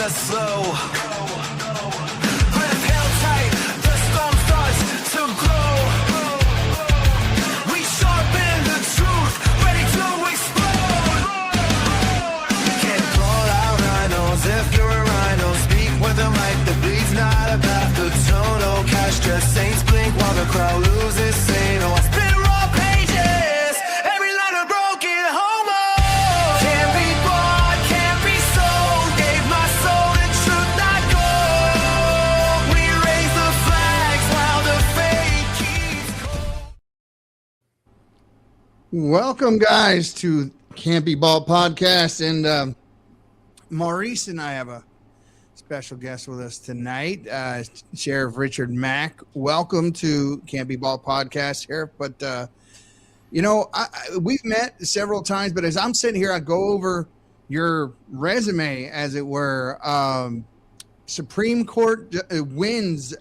us slow. Grip held tight, the storm starts to grow. We sharpen the truth, ready to explode. Can't call out rhinos if you're a rhino. Speak with them like the beat's not about the tone. Oh, cash just saints blink while the crowd loses sane. Oh, I spit raw pages, every line a broken homo. Can't be bought, can't be sold. Gave my soul and truth not gold. We raise the flags while the fate keeps cold. Welcome, guys, to Can't Be Bald Podcast. And Maurice and I have a special guest with us tonight, Sheriff Richard Mack. Welcome to Can't Be Bald Podcast, Sheriff. But, we've met several times, but as I'm sitting here, I go over your resume, as it were. Supreme Court wins,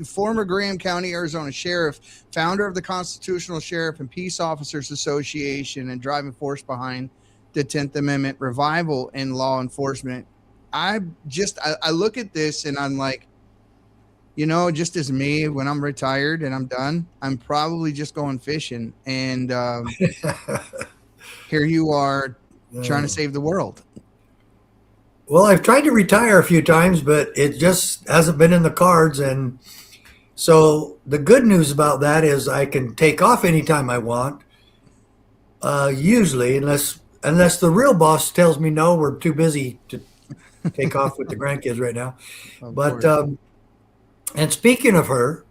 former Graham County, Arizona Sheriff, founder of the Constitutional Sheriff and Peace Officers Association, and driving force behind the 10th Amendment revival in law enforcement. I look at this and I'm like, just as me, when I'm retired and I'm done, I'm probably just going fishing. And here you are trying to save the world. Well, I've tried to retire a few times, but it just hasn't been in the cards. And so the good news about that is I can take off anytime I want, usually, unless the real boss tells me, no, we're too busy to take off with the grandkids right now. But and speaking of her,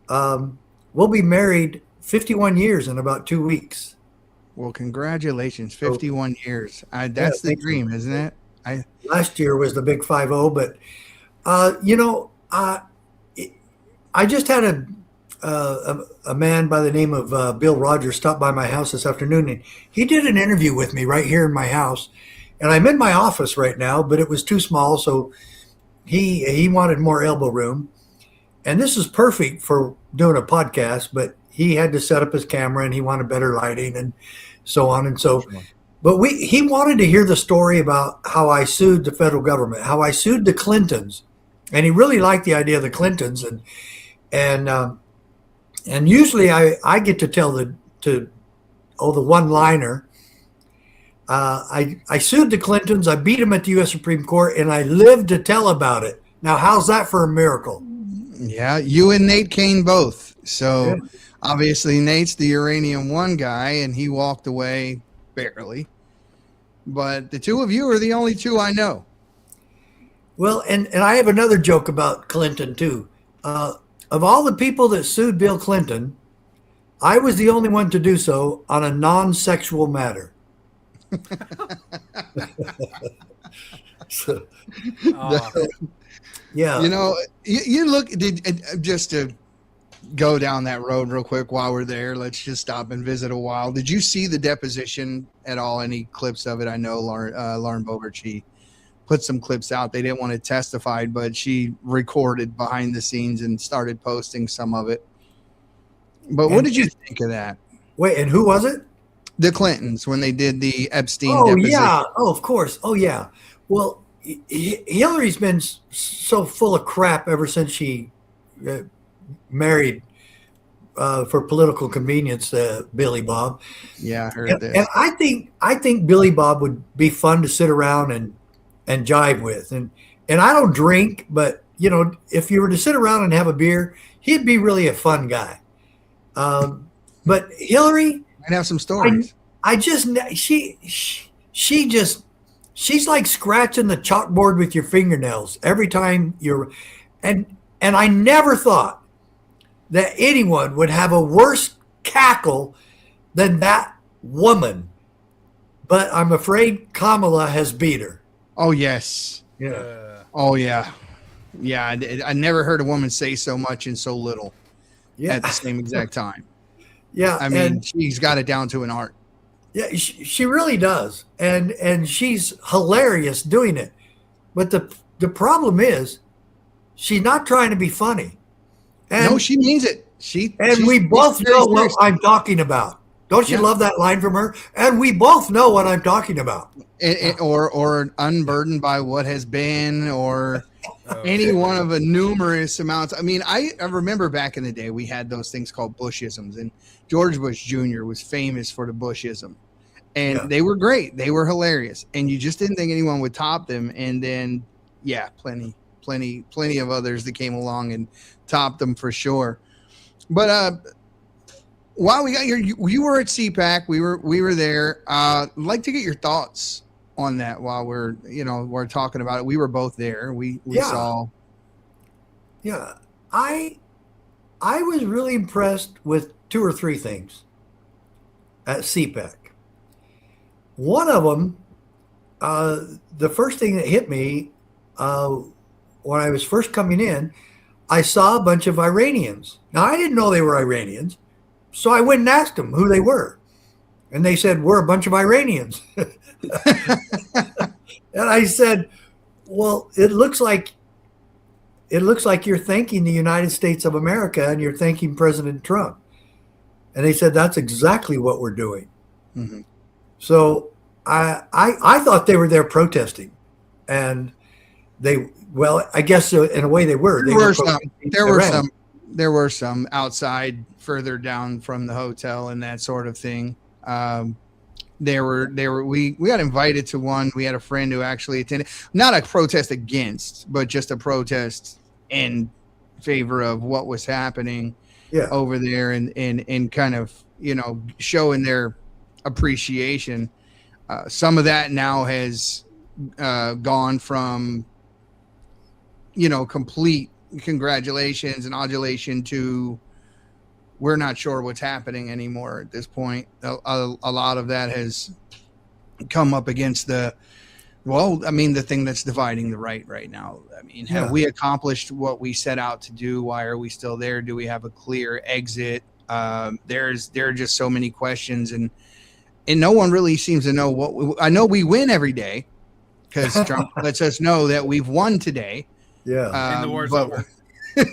we'll be married 51 years in about 2 weeks. Well, congratulations, 51 years. That's the dream, isn't it? Last year was the big 5-0, but I just had a man by the name of Bill Rogers stop by my house this afternoon, and he did an interview with me right here in my house. And I'm in my office right now, but it was too small, so he wanted more elbow room. And this is perfect for doing a podcast, but he had to set up his camera and he wanted better lighting and so on and so. But he wanted to hear the story about how I sued the federal government, how I sued the Clintons, and he really liked the idea of the Clintons. And usually I get to tell the one-liner. I sued the Clintons, I beat them at the U.S. Supreme Court, and I lived to tell about it. Now, how's that for a miracle? Yeah, you and Nate Kane both. So obviously Nate's the Uranium One guy, and he walked away barely. But the two of you are the only two I know. Well, and I have another joke about Clinton, too. Of all the people that sued Bill Clinton, I was the only one to do so on a non-sexual matter. Yeah. You look, just to go down that road real quick while we're there, let's just stop and visit a while. Did you see the deposition at all? Any clips of it? I know Lauren Boebert, she put some clips out. They didn't want to testify, but she recorded behind the scenes and started posting some of it. But what did you think of that? Wait, and who was it? The Clintons, when they did the Epstein deposition. Yeah. Oh, of course. Oh, yeah. Well, Hillary's been so full of crap ever since she married for political convenience, Billy Bob. Yeah, I heard that. And I think Billy Bob would be fun to sit around and jive with. And I don't drink, but if you were to sit around and have a beer, he'd be really a fun guy. But Hillary, I'd have some stories. She's like scratching the chalkboard with your fingernails every time and I never thought that anyone would have a worse cackle than that woman. But I'm afraid Kamala has beat her. Oh, yes. Yeah. Oh, yeah. Yeah, I never heard a woman say so much and so little at the same exact time. Yeah. I mean, she's got it down to an art. Yeah, she really does. And she's hilarious doing it. But the problem is she's not trying to be funny. No, she means it. We both know what I'm talking about. Don't you love that line from her? And we both know what I'm talking about. Or unburdened by what has been, or any one of a numerous amounts. I mean, I remember back in the day we had those things called Bushisms, and George Bush Jr. was famous for the Bushism, and they were great. They were hilarious, and you just didn't think anyone would top them. And then, plenty of others that came along and topped them for sure. But while we got here, you were at CPAC. We were there. I'd like to get your thoughts on that while we're talking about it. We were both there. We saw. Yeah, I was really impressed with 2 or 3 things at CPAC. One of them, the first thing that hit me when I was first coming in, I saw a bunch of Iranians. Now, I didn't know they were Iranians, so I went and asked them who they were. And they said, we're a bunch of Iranians. And I said, well, it looks like you're thanking the United States of America and you're thanking President Trump. And they said, that's exactly what we're doing. Mm-hmm. So I thought they were there protesting. And I guess in a way they were. There were some outside further down from the hotel and that sort of thing. We got invited to one. We had a friend who actually attended, not a protest against, but just a protest in favor of what was happening over there, and kind of, showing their appreciation. Some of that now has gone from, complete congratulations and adulation to we're not sure what's happening anymore at this point. A lot of that has come up against the thing that's dividing the right now. I mean, have we accomplished what we set out to do? Why are we still there? Do we have a clear exit? There are just so many questions, and no one really seems to know I know we win every day because Trump lets us know that we've won today. Yeah. And the war's over.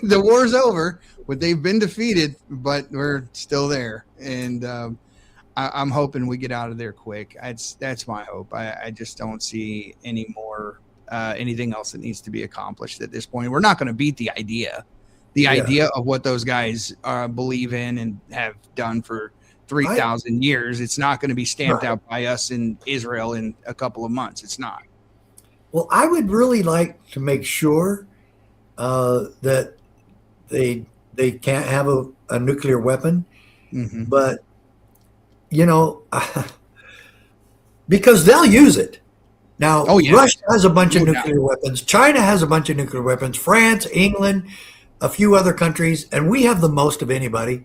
The war's over, but they've been defeated, but we're still there. And I'm hoping we get out of there quick. That's my hope. I just don't see any more anything else that needs to be accomplished at this point. We're not going to beat the idea of what those guys believe in and have done for 3,000 years. It's not going to be stamped out by us in Israel in a couple of months. It's not. Well, I would really like to make sure that they can't have a nuclear weapon, but because they'll use it. Now, Russia has a bunch of nuclear weapons. China has a bunch of nuclear weapons. France, England, a few other countries, and we have the most of anybody.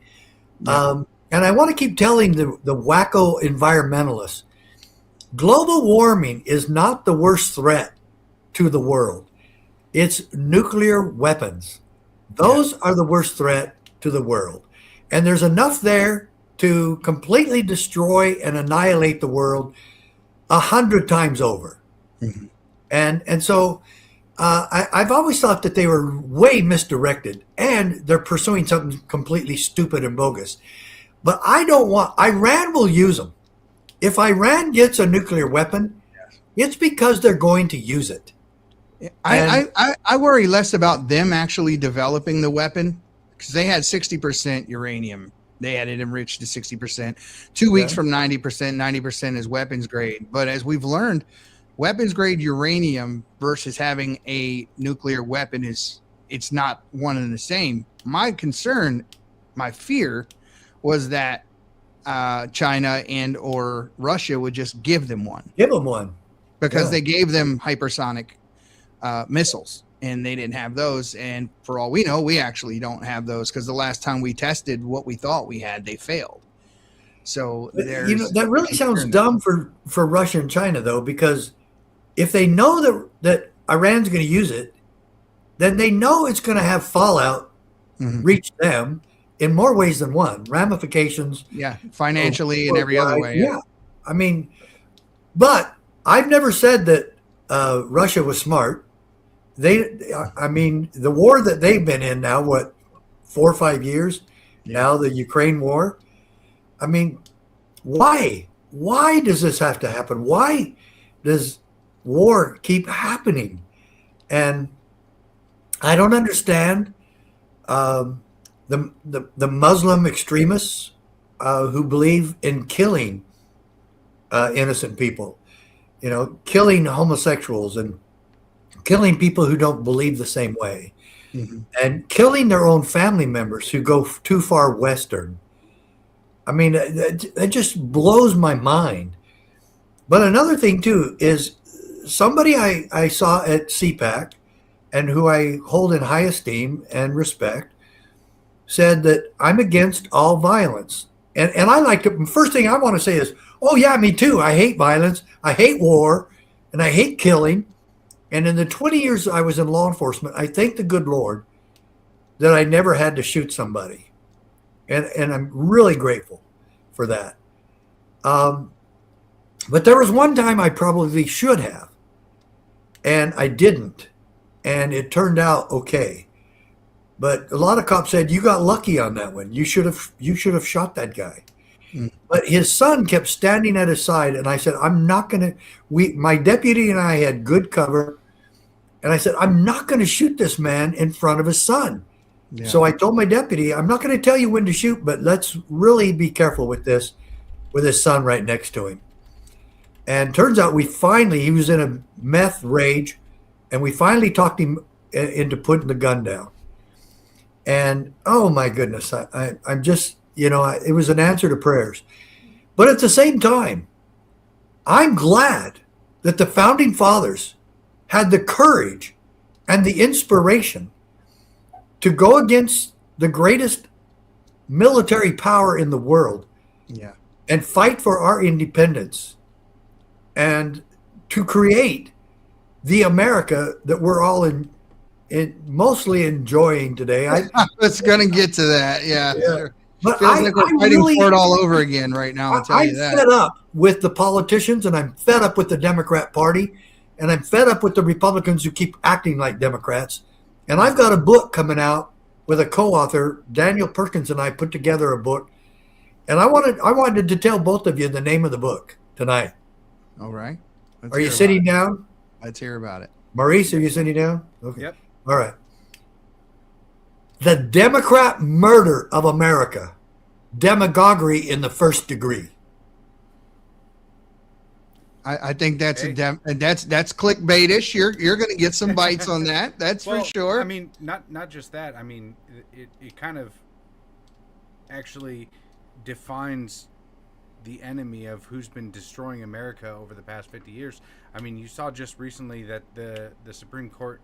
Yeah. And I want to keep telling the wacko environmentalists, global warming is not the worst threat to the world. It's nuclear weapons. Those are the worst threat to the world. And there's enough there to completely destroy and annihilate the world 100 times over. Mm-hmm. And so I've always thought that they were way misdirected, and they're pursuing something completely stupid and bogus. But Iran will use them. If Iran gets a nuclear weapon, it's because they're going to use it. I worry less about them actually developing the weapon, because they had 60% uranium. They had it enriched to 60%. 2 weeks from 90%. 90% is weapons grade. But as we've learned, weapons grade uranium versus having a nuclear weapon it's not one and the same. My concern, my fear, was that China and or Russia would just give them one. Give them one. Because they gave them hypersonic missiles, and they didn't have those. And for all we know, we actually don't have those, because the last time we tested what we thought we had, they failed. So that really sounds dumb for Russia and China, though, because if they know that Iran's going to use it, then they know it's going to have fallout reach them in more ways than one. Ramifications. Yeah, financially and every other way. Yeah. I mean, but I've never said that Russia was smart. The war that they've been in now, 4 or 5 years now, the Ukraine war. I mean, Why? Why does this have to happen? Why does war keep happening? And I don't understand the Muslim extremists who believe in killing innocent people, killing homosexuals and killing people who don't believe the same way, and killing their own family members who go too far Western. I mean, it just blows my mind. But another thing, too, is somebody I saw at CPAC and who I hold in high esteem and respect said that I'm against all violence. And I like to, first thing I want to say is, oh, yeah, me too. I hate violence. I hate war. And I hate killing. And in the 20 years I was in law enforcement, I thank the good Lord that I never had to shoot somebody. And I'm really grateful for that. But there was one time I probably should have, and I didn't. And it turned out okay. But a lot of cops said, you got lucky on that one. You should have shot that guy. But his son kept standing at his side, and I said, I'm not going to, my deputy and I had good cover. And I said, I'm not going to shoot this man in front of his son. Yeah. So I told my deputy, I'm not going to tell you when to shoot, but let's really be careful with this, with his son right next to him. And turns out he was in a meth rage, and we finally talked him into putting the gun down. And oh my goodness, I'm just, it was an answer to prayers. But at the same time, I'm glad that the founding fathers had the courage and the inspiration to go against the greatest military power in the world, and fight for our independence and to create the America that we're all mostly enjoying today. I was going to get to that. Yeah. Yeah. But feels like we're fighting for it all over again right now. I'm fed up with the politicians, and I'm fed up with the Democrat Party, and I'm fed up with the Republicans who keep acting like Democrats. And I've got a book coming out with a co-author, Daniel Perkins, and I put together a book. And I wanted to tell both of you the name of the book tonight. All right. Are you sitting down? Let's hear about it. Maurice, are you sitting down? Okay. Yep. All right. The Democrat Murder of America. Demagoguery in the First Degree. I think that's that's clickbaitish. You're going to get some bites on that. That's for sure. I mean, not just that. I mean, it kind of actually defines the enemy of who's been destroying America over the past 50 years. I mean, you saw just recently that the Supreme Court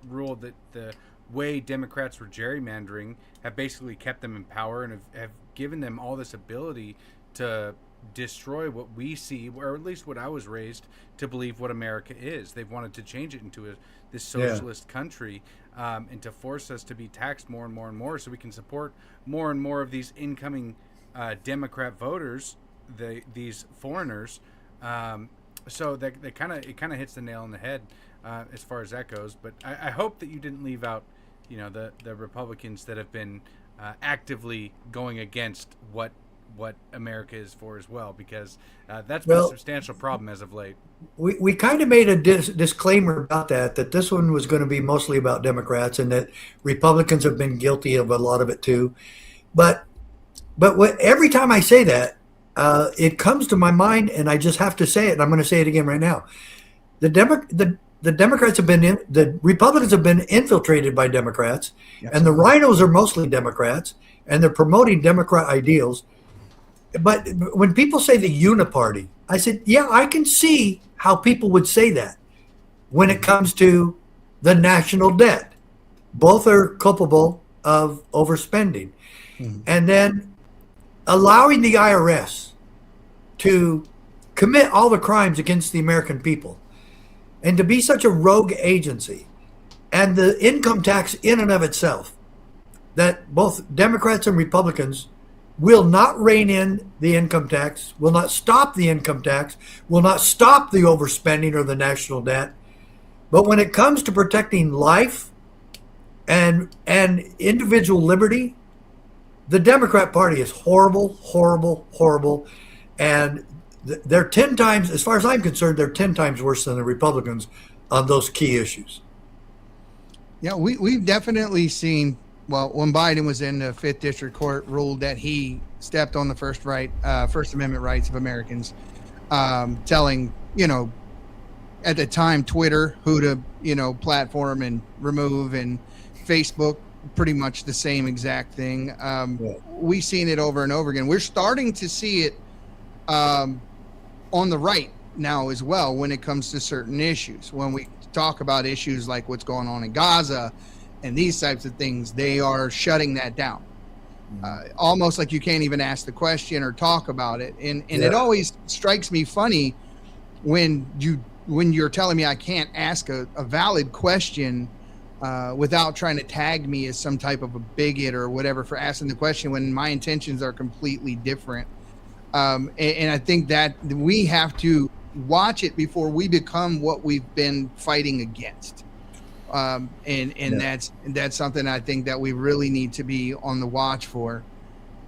ruled that the way Democrats were gerrymandering have basically kept them in power and have given them all this ability to destroy what we see, or at least what I was raised to believe what America is. They've wanted to change it into this socialist country, and to force us to be taxed more and more and more so we can support more and more of these incoming Democrat voters, these foreigners. So that it kind of hits the nail on the head as far as that goes. But I hope that you didn't leave out, the Republicans that have been actively going against what America is for as well, because that's been a substantial problem as of late. We kind of made a disclaimer about that this one was going to be mostly about Democrats, and that Republicans have been guilty of a lot of it too. But every time I say that, it comes to my mind, and I just have to say it, and I'm going to say it again right now. The Democrats have been the Republicans have been infiltrated by Democrats, and the rhinos are mostly Democrats, and they're promoting Democrat ideals. But when people say the uniparty, I said, yeah, I can see how people would say that when it comes to the national debt. Both are culpable of overspending. And then allowing the IRS to commit all the crimes against the American people and to be such a rogue agency, and the income tax in and of itself, that both Democrats and Republicans will not rein in the income tax, will not stop the income tax, will not stop the overspending or the national debt. But when it comes to protecting life and individual liberty, the Democrat Party is horrible, horrible, horrible. and they're 10 times, as far as I'm concerned, they're 10 times worse than the Republicans on those key issues. Yeah, we've definitely seen. Well, when Biden was in the Fifth District Court, ruled that he stepped on the First Amendment rights of Americans, telling, at the time, Twitter who to, platform and remove, and Facebook, pretty much the same exact thing. We've seen it over and over again. We're starting to see it on the right now as well when it comes to certain issues. When we talk about issues like what's going on in Gaza and these types of things, they are shutting that down. Almost like you can't even ask the question or talk about it. And it always strikes me funny when you're telling me I can't ask a valid question without trying to tag me as some type of a bigot or whatever for asking the question when my intentions are completely different. And I think that we have to watch it before we become what we've been fighting against. That's something I think that we really need to be on the watch for.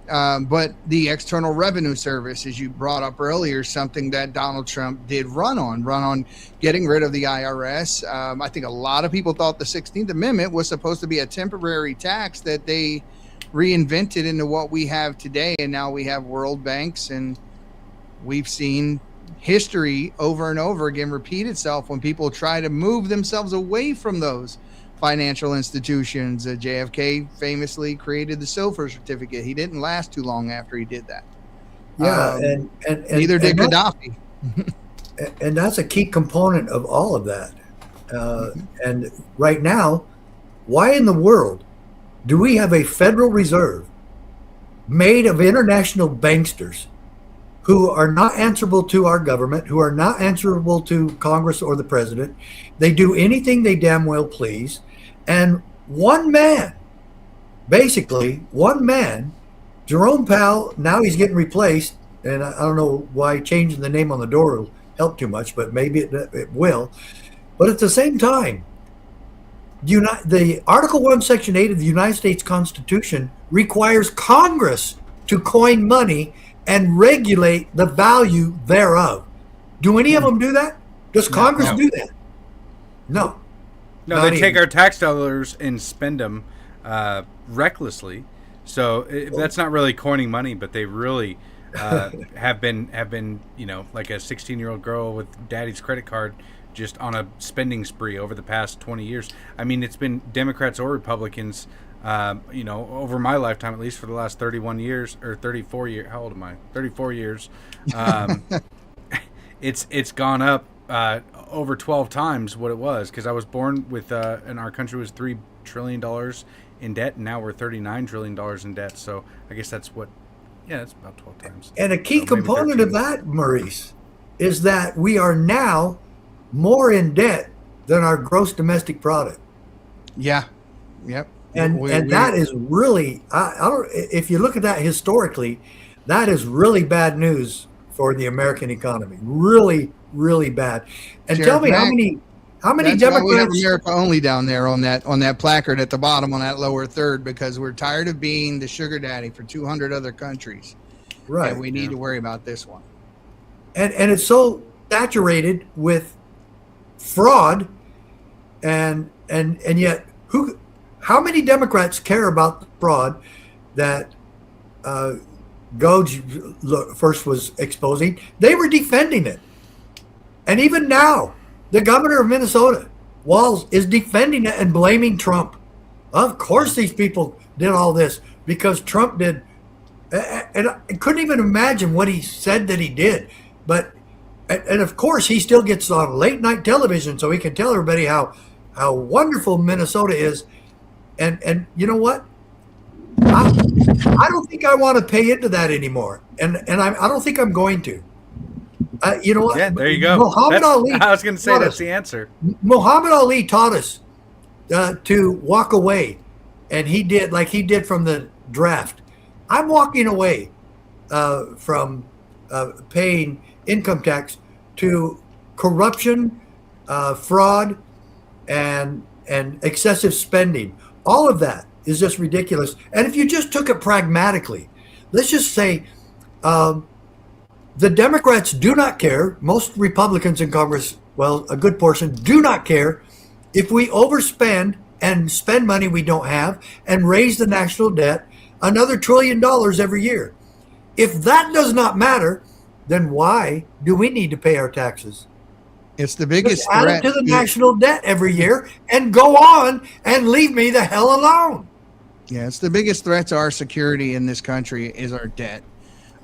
But the External Revenue Service, as you brought up earlier, something that Donald Trump did run on getting rid of the IRS. I think a lot of people thought the 16th Amendment was supposed to be a temporary tax that they reinvented into what we have today. And now we have world banks, and we've seen history over and over again repeat itself when people try to move themselves away from those financial institutions. JFK famously created the Silver Certificate. He didn't last too long after he did that. And neither did Gaddafi. And that's a key component of all of that. And right now, why in the world do we have a Federal Reserve made of international banksters who are not answerable to our government, who are not answerable to Congress or the president? They do anything they damn well please. And one man, Jerome Powell, now he's getting replaced. And I don't know why changing the name on the door will help too much, but maybe it will. But at the same time, the Article 1, Section 8 of the United States Constitution requires Congress to coin money and regulate the value thereof. Do any of them do that? Does Congress do that? No. No, they take our tax dollars and spend them recklessly. So that's not really coining money, but they really have been, like a 16-year-old girl with daddy's credit card, just on a spending spree over the past 20 years. I mean, it's been Democrats or Republicans, over my lifetime, at least for the last 31 years or 34 years. How old am I? 34 years. It's gone up over 12 times what it was, because I was born with, and our country was $3 trillion in debt, and now we're $39 trillion in debt. So I guess that's about 12 times. And a key component of that, Maurice, is that we are now more in debt than our gross domestic product. Yeah. Yep. And that is really, if you look at that historically, that is really bad news for the American economy. Really, really bad. And Sheriff tell me Mack, how many that's Democrats? why we have America only down there on that placard at the bottom on that lower third, because we're tired of being the sugar daddy for 200 other countries. Right. And we need to worry about this one. And it's so saturated with fraud, and yet how many Democrats care about the fraud that Goj first was exposing? They were defending it. And even now, the governor of Minnesota, Walz, is defending it and blaming Trump. Of course these people did all this because Trump did. And I couldn't even imagine what he said that he did. But and of course he still gets on late night television so he can tell everybody how wonderful Minnesota is. And you know what? I don't think I want to pay into that anymore. And I don't think I'm going to. You know what? Yeah, there you go. Ali, I was going to say that's the answer. Muhammad Ali taught us to walk away, and he did from the draft. I'm walking away from paying income tax to corruption, fraud, and excessive spending. All of that is just ridiculous. And if you just took it pragmatically, let's just say The Democrats do not care. Most Republicans in Congress, well, a good portion, do not care if we overspend and spend money we don't have and raise the national debt another $1 trillion every year. If that does not matter, then why do we need to pay our taxes? It's the biggest Just add threat it to the national debt every year and go on and leave me the hell alone. Yeah, it's the biggest threat to our security in this country is our debt.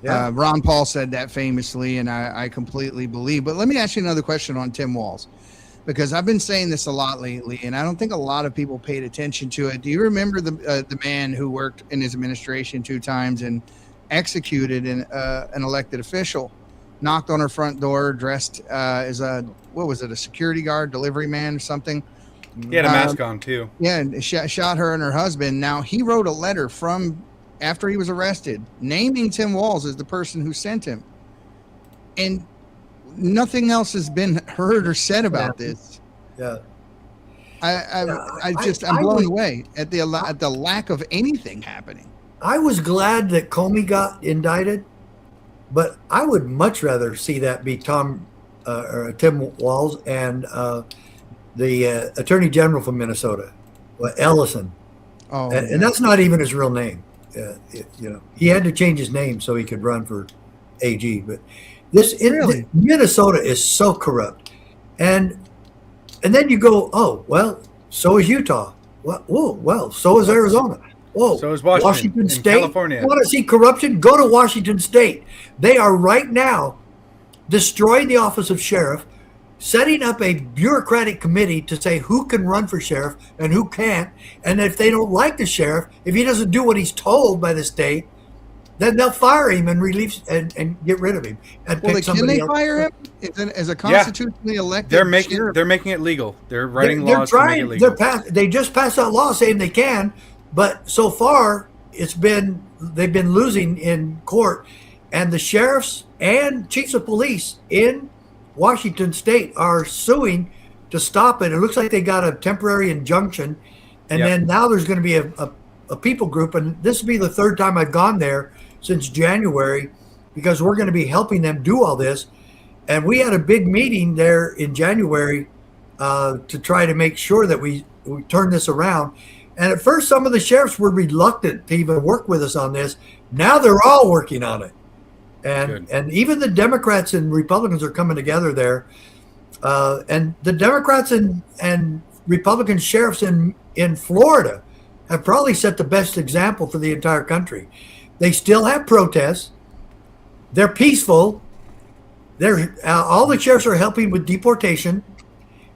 Yeah. Ron Paul said that famously, and I completely believe. But let me ask you another question on Tim Walz, because I've been saying this a lot lately, and I don't think a lot of people paid attention to it. Do you remember the man who worked in his administration 2 times and executed an elected official, knocked on her front door, dressed as a security guard, delivery man or something? He had a mask on too. Yeah, and shot her and her husband. Now, he wrote a letter from after he was arrested, naming Tim Walz as the person who sent him. And nothing else has been heard or said about this. Yeah. I'm blown away at the lack of anything happening. I was glad that Comey got indicted, but I would much rather see that be Tim Walz and the Attorney General from Minnesota, Ellison. Oh, and that's not even his real name. He had to change his name so he could run for AG. But Minnesota is so corrupt, and then you go, oh well, so is Utah. Well, so is Arizona. Whoa, so is Washington State. California. You want to see corruption? Go to Washington State. They are right now destroying the office of sheriff, setting up a bureaucratic committee to say who can run for sheriff and who can't. And if they don't like the sheriff, if he doesn't do what he's told by the state, then they'll fire him and release and get rid of him. And can they fire him as a constitutionally elected? They're making it legal. They're writing laws to make it legal. They just passed that law saying they can, but so far they've been losing in court, and the sheriffs and chiefs of police in Washington State are suing to stop it. It looks like they got a temporary injunction, and then now there's going to be a people group, and this will be the 3rd time I've gone there since January, because we're going to be helping them do all this. And we had a big meeting there in January to try to make sure that we turn this around. And at first, some of the sheriffs were reluctant to even work with us on this. Now they're all working on it. And even the Democrats and Republicans are coming together there. And the Democrats and Republican sheriffs in Florida have probably set the best example for the entire country. They still have protests. They're peaceful. All the sheriffs are helping with deportation,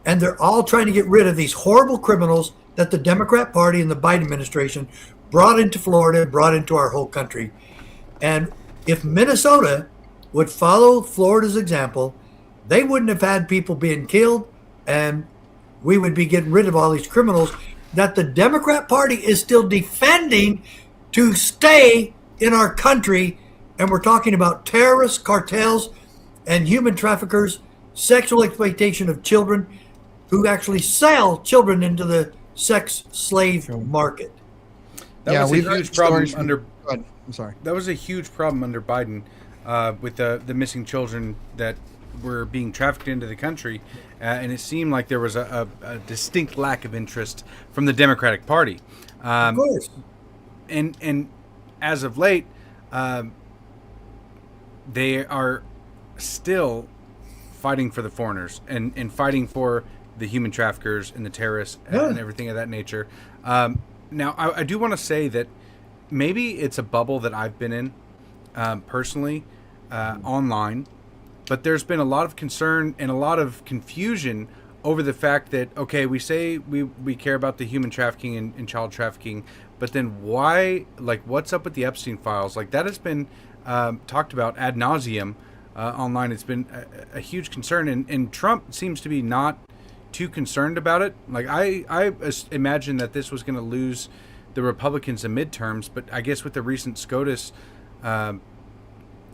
and they're all trying to get rid of these horrible criminals that the Democrat Party and the Biden administration brought into Florida, brought into our whole country. And if Minnesota would follow Florida's example, they wouldn't have had people being killed, and we would be getting rid of all these criminals that the Democrat Party is still defending to stay in our country. And we're talking about terrorists, cartels, and human traffickers, sexual exploitation of children who actually sell children into the sex slave market. That was a huge problem under. I'm sorry. That was a huge problem under Biden with the missing children that were being trafficked into the country, and it seemed like there was a distinct lack of interest from the Democratic Party. Of course. And as of late, they are still fighting for the foreigners and fighting for the human traffickers and the terrorists and everything of that nature. Now, I do want to say that maybe it's a bubble that I've been in personally online, but there's been a lot of concern and a lot of confusion over the fact that, okay, we say we care about the human trafficking and child trafficking, but then why, like, what's up with the Epstein files? Like, that has been talked about ad nauseum online. It's been a huge concern, and Trump seems to be not too concerned about it. Like, I imagine that this was going to lose the Republicans in midterms, but I guess with the recent SCOTUS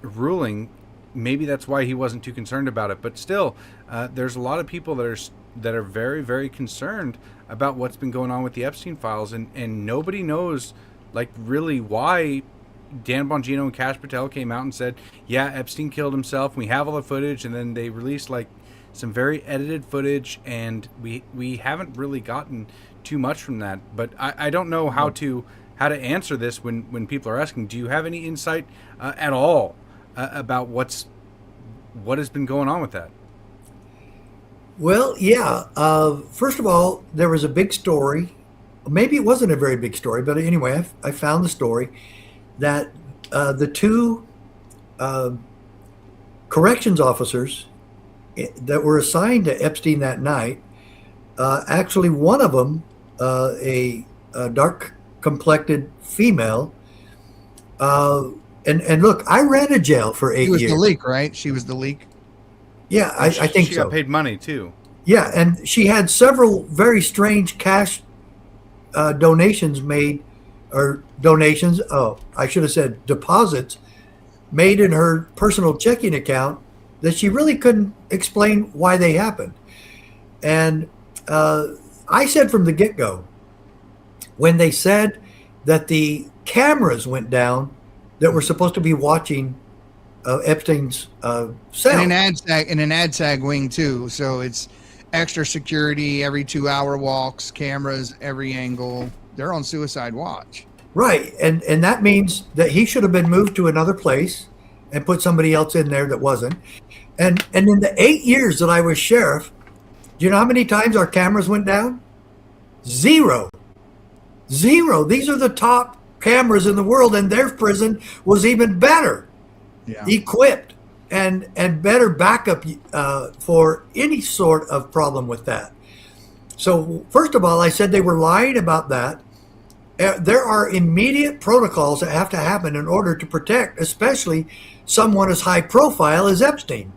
ruling, maybe that's why he wasn't too concerned about it. But still, there's a lot of people that are very, very concerned about what's been going on with the Epstein files, and nobody knows, like, really why Dan Bongino and Kash Patel came out and said, yeah, Epstein killed himself. We have all the footage, and then they released like some very edited footage, and we haven't really gotten too much from that. But I don't know how to answer this when people are asking. Do you have any insight at all about what has been going on with that? Well, yeah. First of all, there was a big story. Maybe it wasn't a very big story, but anyway, I found the story that the two corrections officers that were assigned to Epstein that night, actually one of them, a dark-complected female, and look, I ran a jail for 8 years. She was the leak, right? She was the leak. Yeah, I think she so. got paid money too. Yeah, and she had several very strange cash donations made, or donations. Oh, I should have said deposits made in her personal checking account that she really couldn't explain why they happened. And I said from the get-go, when they said that the cameras went down that were supposed to be watching Epstein's cell. And an ad sag wing too. So it's extra security, every 2-hour walks, cameras, every angle. They're on suicide watch. Right. And that means that he should have been moved to another place and put somebody else in there that wasn't. And in the 8 years that I was sheriff, do you know how many times our cameras went down? Zero. These are the top cameras in the world, and their prison was even better. Yeah. Equipped and better backup for any sort of problem with that. So first of all, I said they were lying about that. There are immediate protocols that have to happen in order to protect, especially someone as high profile as Epstein.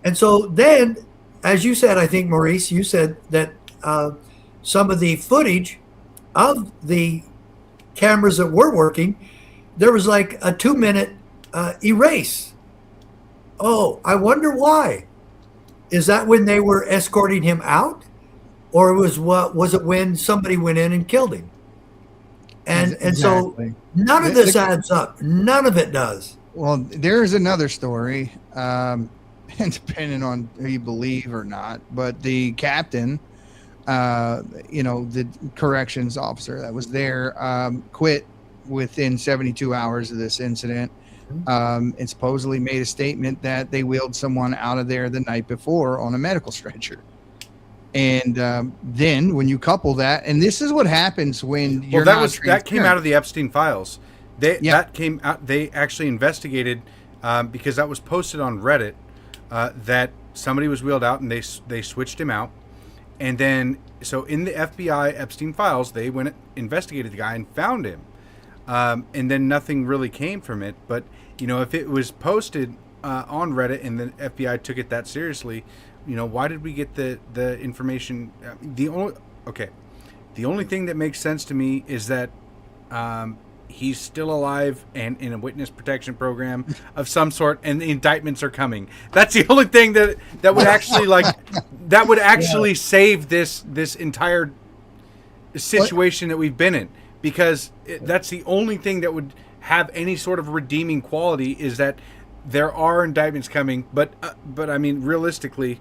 And so then, as you said, I think, Maurice, you said that some of the footage of the cameras that were working, there was like a 2-minute erase. Oh, I wonder why. Is that when they were escorting him out, or was it when somebody went in and killed him? And Exactly. so none of this adds up. None of it does. Well, there's another story, and depending on who you believe or not, but the captain, the corrections officer that was there, quit within 72 hours of this incident. And supposedly made a statement that they wheeled someone out of there the night before on a medical stretcher. And then when you couple that, and this is what happens when you're that came out of the Epstein files. That came out. They actually investigated because that was posted on Reddit that somebody was wheeled out and they switched him out. And then so in the FBI Epstein files, they went investigated the guy and found him. And then nothing really came from it. But, if it was posted on Reddit and the FBI took it that seriously, why did we get the information? The only thing that makes sense to me is that he's still alive and in a witness protection program of some sort, and the indictments are coming. That's the only thing that would actually save this entire situation that we've been in. Because that's the only thing that would have any sort of redeeming quality, is that there are indictments coming. But I mean, realistically,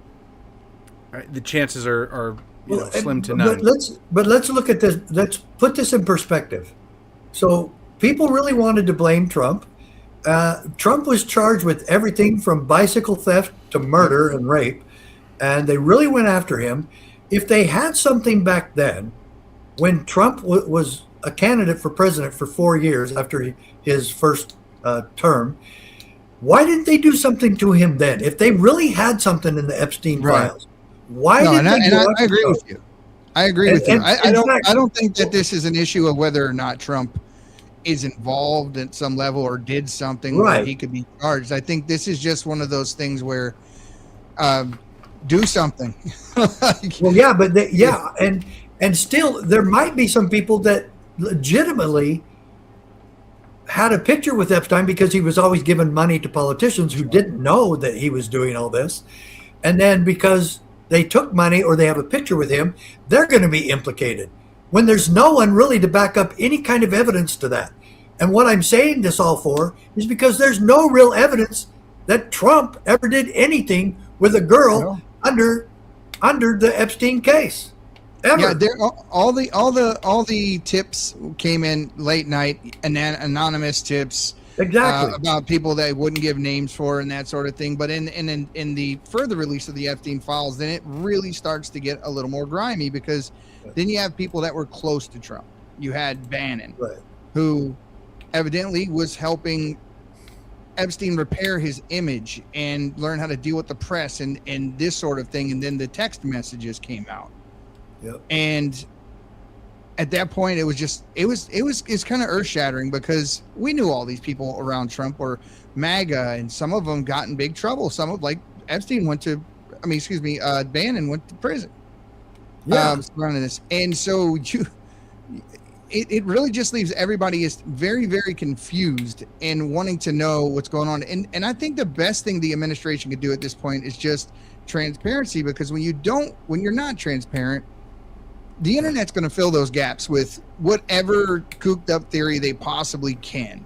the chances are slim to none. But let's look at this. Let's put this in perspective. So people really wanted to blame Trump. Trump was charged with everything from bicycle theft to murder and rape, and they really went after him. If they had something back then, when Trump was a candidate for president for 4 years after his first term, why didn't they do something to him then? If they really had something in the Epstein files, why didn't they do it? I agree with you. I agree with you. I don't think that this is an issue of whether or not Trump is involved at some level or did something where he could be charged. I think this is just one of those things where do something. Well, yeah, but and still there might be some people that legitimately had a picture with Epstein because he was always giving money to politicians who didn't know that he was doing all this. And then because they took money or they have a picture with him, they're going to be implicated when there's no one really to back up any kind of evidence to that. And what I'm saying this all for is because there's no real evidence that Trump ever did anything with a girl under the Epstein case. Ever. Yeah, all the tips came in late night, and then anonymous tips. Exactly. About people that wouldn't give names for and that sort of thing. But in the further release of the Epstein files, then it really starts to get a little more grimy, because then you have people that were close to Trump. You had Bannon, Right. who evidently was helping Epstein repair his image and learn how to deal with the press and this sort of thing. And then the text messages came out. Yep. And at that point, it was kind of earth shattering, because we knew all these people around Trump were MAGA, and some of them got in big trouble. Some of, like Epstein Bannon went to prison. Yeah. Surrounding this. And so it really just leaves everybody is very, very confused and wanting to know what's going on. And I think the best thing the administration could do at this point is just transparency, because when you're not transparent, the internet's going to fill those gaps with whatever cooked up theory they possibly can.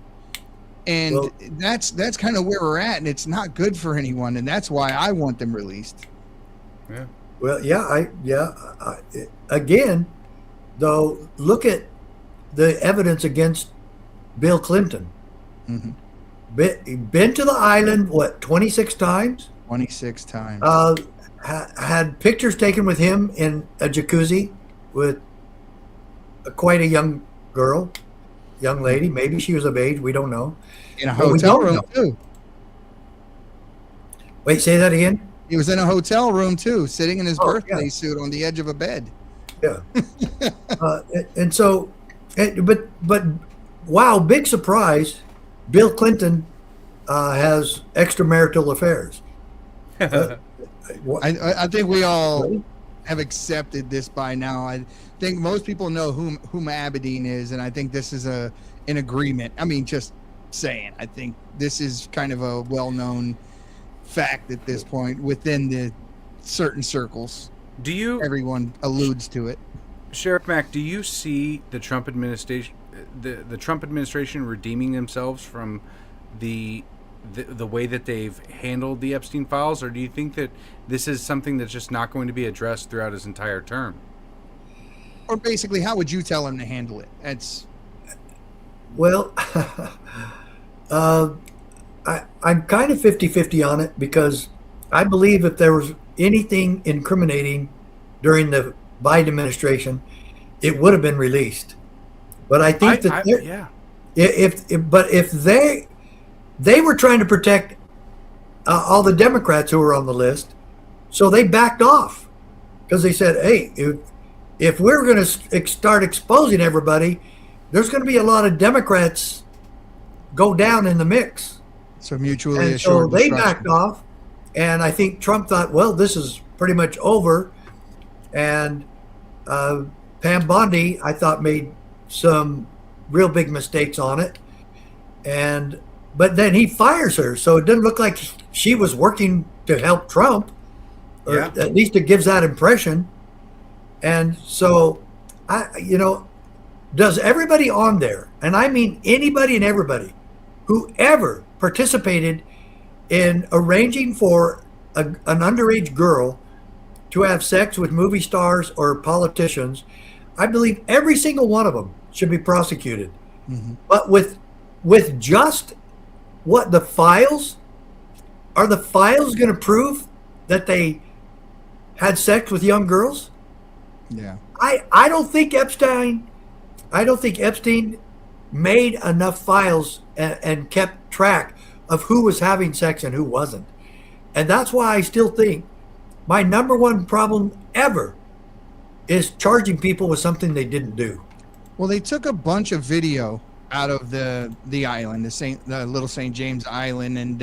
And that's kind of where we're at, and it's not good for anyone. And that's why I want them released. Yeah. Well, again, though, look at the evidence against Bill Clinton. Mm-hmm. Been to the island, 26 times? 26 times. Had pictures taken with him in a jacuzzi with quite a young lady. Maybe she was of age. We don't know. In a hotel room, too. Wait, say that again? He was in a hotel room, too, sitting in his birthday suit on the edge of a bed. Yeah. And so, but wow, big surprise, Bill Clinton has extramarital affairs. I think we all have accepted this by now. I think most people know whom Abedin is, and I think this is an agreement. I mean, just saying, I think this is kind of a well-known fact at this point within the certain circles. Everyone alludes to it. Sheriff Mack, do you see the Trump administration, the Trump administration redeeming themselves from the way that they've handled the Epstein files, or do you think that this is something that's just not going to be addressed throughout his entire term? Or basically, how would you tell him to handle it? Well, I'm kind of 50-50 on it, because I believe if there was anything incriminating during the Biden administration, it would have been released. But I think if they were trying to protect all the Democrats who were on the list, so they backed off, because they said, hey, if we're going to start exposing everybody, there's going to be a lot of Democrats go down in the mix. So mutually and assured. So they backed off, and I think Trump thought, well, this is pretty much over. And Pam Bondi, I thought, made some real big mistakes on it. But then he fires her, so it doesn't look like she was working to help Trump, or at least it gives that impression. And so, does everybody on there, and I mean anybody and everybody, who ever participated in arranging for an underage girl to have sex with movie stars or politicians, I believe every single one of them should be prosecuted. Mm-hmm. But with just what the files, are the files going to prove that they had sex with young girls? Yeah. I don't think Epstein made enough files and kept track of who was having sex and who wasn't. And that's why I still think my number one problem ever is charging people with something they didn't do. Well, they took a bunch of video out of the island, the little St. James Island, and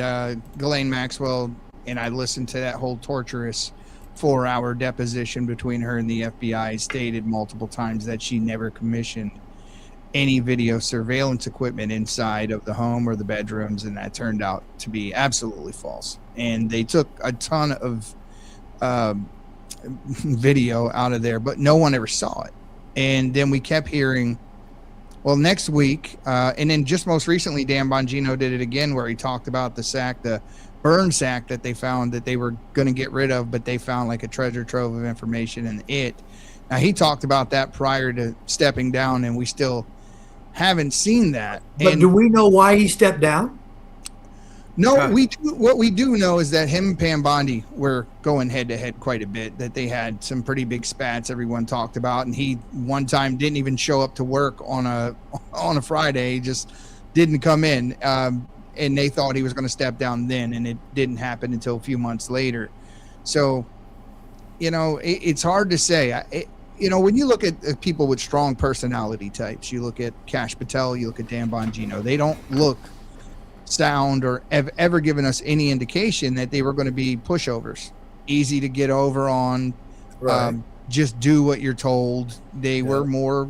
Ghislaine Maxwell, and I listened to that whole torturous 4-hour deposition between her and the FBI, stated multiple times that she never commissioned any video surveillance equipment inside of the home or the bedrooms, and that turned out to be absolutely false. And they took a ton of video out of there, but no one ever saw it. And then we kept hearing Well, next week, and then just most recently, Dan Bongino did it again, where he talked about the burn sack that they found that they were going to get rid of, but they found like a treasure trove of information in it. Now, he talked about that prior to stepping down, and we still haven't seen that. But do we know why he stepped down? No, we do. What we do know is that him and Pam Bondi were going head to head quite a bit, that they had some pretty big spats everyone talked about. And he one time didn't even show up to work on a Friday, just didn't come in. And they thought he was going to step down then, and it didn't happen until a few months later. So, it's hard to say. When you look at people with strong personality types, you look at Kash Patel, you look at Dan Bongino, they don't look sound or have ever given us any indication that they were going to be pushovers, easy to get over on, Right. Just do what you're told. They were more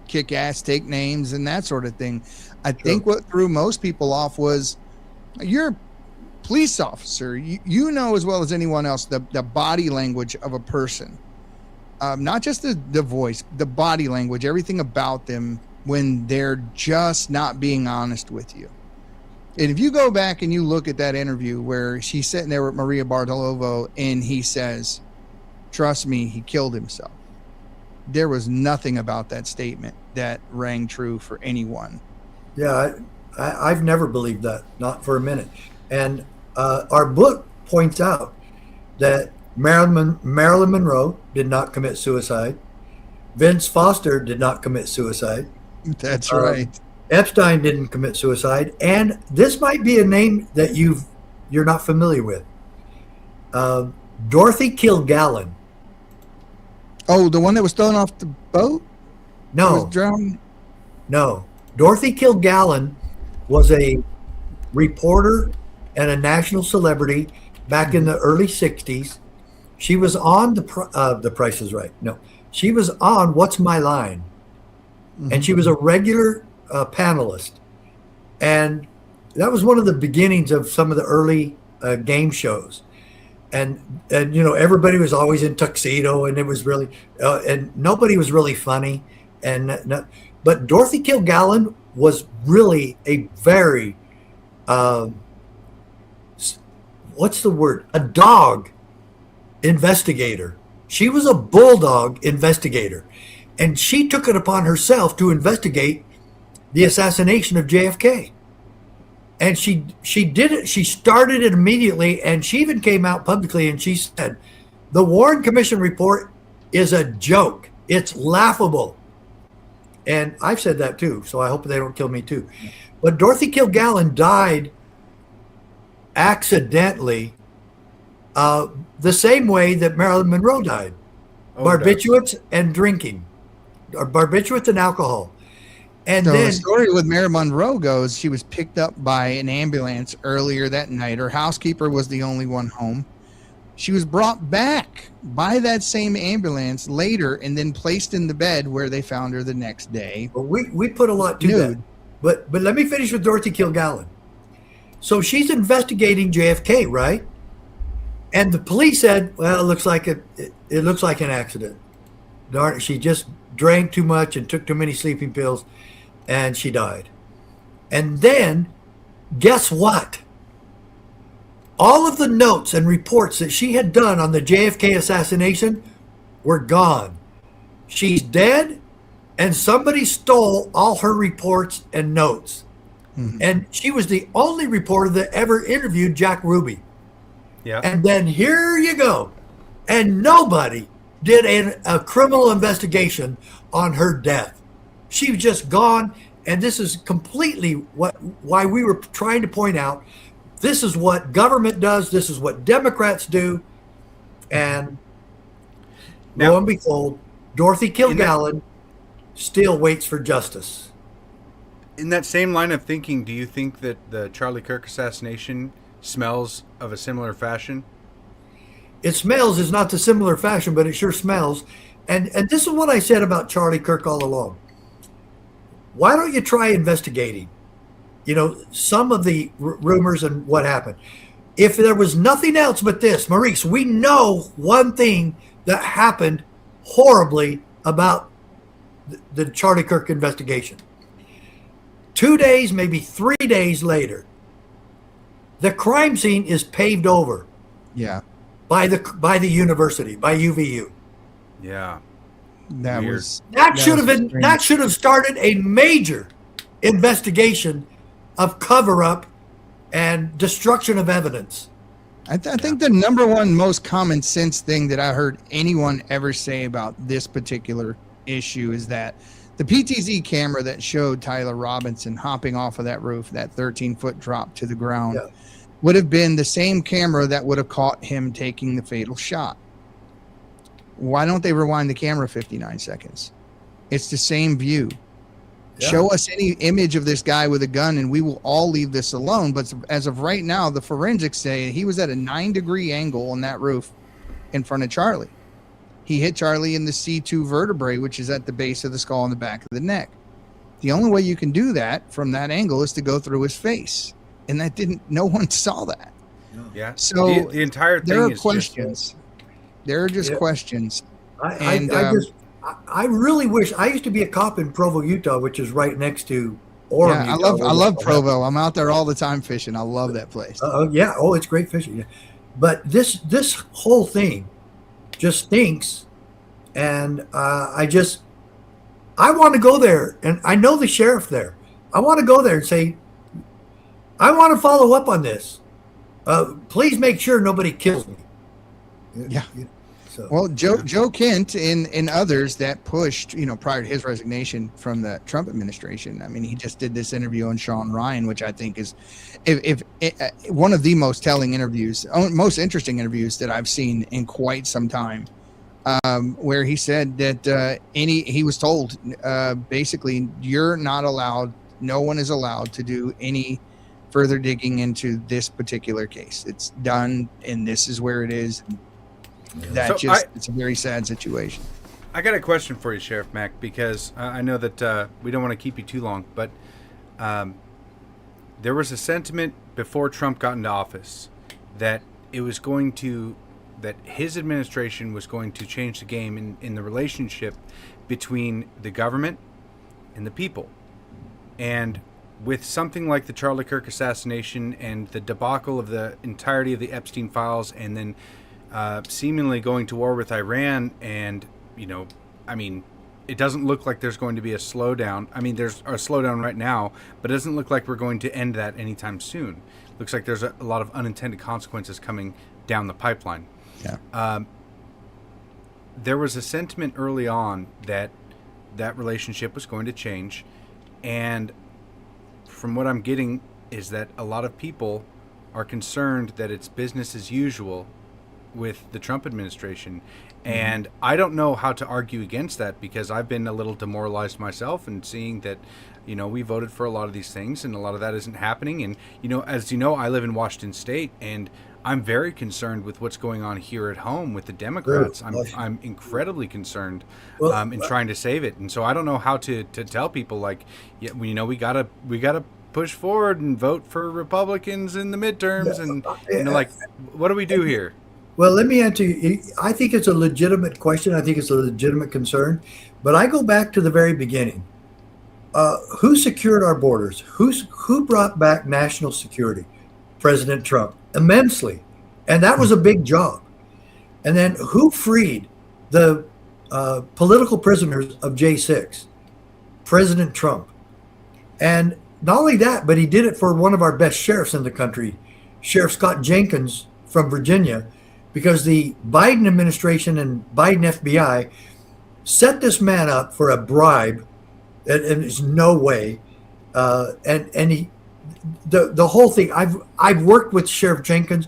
kick ass, take names, and that sort of thing. I think what threw most people off was, you're a police officer. You know as well as anyone else the body language of a person, not just the voice, the body language, everything about them when they're just not being honest with you. And if you go back and you look at that interview where she's sitting there with Maria Bartolovo and he says, "Trust me, he killed himself," there was nothing about that statement that rang true for anyone. Yeah, I've never believed that, not for a minute. And our book points out that Marilyn Monroe did not commit suicide. Vince Foster did not commit suicide. That's right. Epstein didn't commit suicide. And this might be a name that you're not familiar with. Dorothy Kilgallen. Oh, the one that was thrown off the boat? No. Was drowned? No. Dorothy Kilgallen was a reporter and a national celebrity back in the early 60s. She was on The Price is Right. No. She was on What's My Line? And she was a regular panelist. And that was one of the beginnings of some of the early game shows. And everybody was always in tuxedo, and it was really and nobody was really funny. But Dorothy Kilgallen was really a very what's the word? A dog investigator. She was a bulldog investigator, and she took it upon herself to investigate the assassination of JFK. And she did it. She started it immediately, and she even came out publicly and she said, "The Warren Commission report is a joke. It's laughable." And I've said that too, so I hope they don't kill me too. But Dorothy Kilgallen died accidentally, the same way that Marilyn Monroe died. Barbiturates and drinking, or barbiturates and alcohol. And so then the story with Marilyn Monroe goes, she was picked up by an ambulance earlier that night. Her housekeeper was the only one home. She was brought back by that same ambulance later and then placed in the bed where they found her the next day. well, we put a lot to that. But let me finish with Dorothy Kilgallen. So she's investigating JFK, right? And the police said, "Well, it looks like it looks like an accident. Darn it, she just drank too much and took too many sleeping pills, and she died." And then, guess what? All of the notes and reports that she had done on the JFK assassination were gone. She's dead, and somebody stole all her reports and notes. Mm-hmm. And she was the only reporter that ever interviewed Jack Ruby. Yeah. And then here you go. And nobody did a criminal investigation on her death. She was just gone. And this is completely why we were trying to point out, this is what government does. This is what Democrats do. And lo and behold, Dorothy Kilgallen still waits for justice. In that same line of thinking, do you think that the Charlie Kirk assassination smells of a similar fashion? It smells is not the similar fashion, but it sure smells. And this is what I said about Charlie Kirk all along. Why don't you try investigating, some of the rumors and what happened? If there was nothing else but this, Maurice, we know one thing that happened horribly about the Charlie Kirk investigation. 2 days, maybe 3 days later, the crime scene is paved over Yeah. by the university, by UVU. Yeah. That Weird. was That should have been strange. that should have started a major investigation of cover-up and destruction of evidence. I think the number one most common sense thing that I heard anyone ever say about this particular issue is that the PTZ camera that showed Tyler Robinson hopping off of that roof, that 13-foot drop to the ground, Yeah. would have been the same camera that would have caught him taking the fatal shot. Why don't they rewind the camera 59 seconds? It's the same view. Yeah. Show us any image of this guy with a gun and we will all leave this alone. But as of right now, the forensics say he was at a 9-degree angle on that roof in front of Charlie. He hit Charlie in the C2 vertebrae, which is at the base of the skull and the back of the neck. The only way you can do that from that angle is to go through his face. And no one saw that. Yeah. So the entire thing there are is questions. There are just Yeah. questions. I really wish. I used to be a cop in Provo, Utah, which is right next to Orem. Yeah, Utah, I love Provo. I'm out there all the time fishing. I love that place. Yeah. Oh, it's great fishing. Yeah. But this whole thing just stinks, and I want to go there, and I know the sheriff there. I want to go there and say, I want to follow up on this. Please make sure nobody kills me. Yeah. So, Well, Joe Kent and others that pushed, prior to his resignation from the Trump administration. I mean, he just did this interview on Sean Ryan, which I think is, if one of the most telling interviews, most interesting interviews that I've seen in quite some time, where he said that he was told basically you're not allowed, no one is allowed to do any further digging into this particular case. It's done, and this is where it is. It's a very sad situation. I got a question for you, Sheriff Mack, because I know that we don't want to keep you too long, but there was a sentiment before Trump got into office that that his administration was going to change the game in the relationship between the government and the people. And with something like the Charlie Kirk assassination and the debacle of the entirety of the Epstein files, and then seemingly going to war with Iran, and it doesn't look like there's going to be a slowdown. I mean, there's a slowdown right now, but it doesn't look like we're going to end that anytime soon. Looks like there's a lot of unintended consequences coming down the pipeline. Yeah. There was a sentiment early on that relationship was going to change, and from what I'm getting is that a lot of people are concerned that it's business as usual with the Trump administration. And I don't know how to argue against that, because I've been a little demoralized myself and seeing that, we voted for a lot of these things and a lot of that isn't happening. And, as you know, I live in Washington State, and I'm very concerned with what's going on here at home with the Democrats. I'm incredibly concerned in trying to save it. And so I don't know how to tell people, like, we gotta push forward and vote for Republicans in the midterms. And, what do we do here? Well, let me answer you. I think it's a legitimate question. I think it's a legitimate concern. But I go back to the very beginning. Who secured our borders? Who brought back national security? President Trump, immensely. And that was a big job. And then who freed the political prisoners of J6? President Trump. And not only that, but he did it for one of our best sheriffs in the country, Sheriff Scott Jenkins from Virginia, because the Biden administration and Biden FBI set this man up for a bribe. And there's no way. And he, the whole thing, I've worked with Sheriff Jenkins.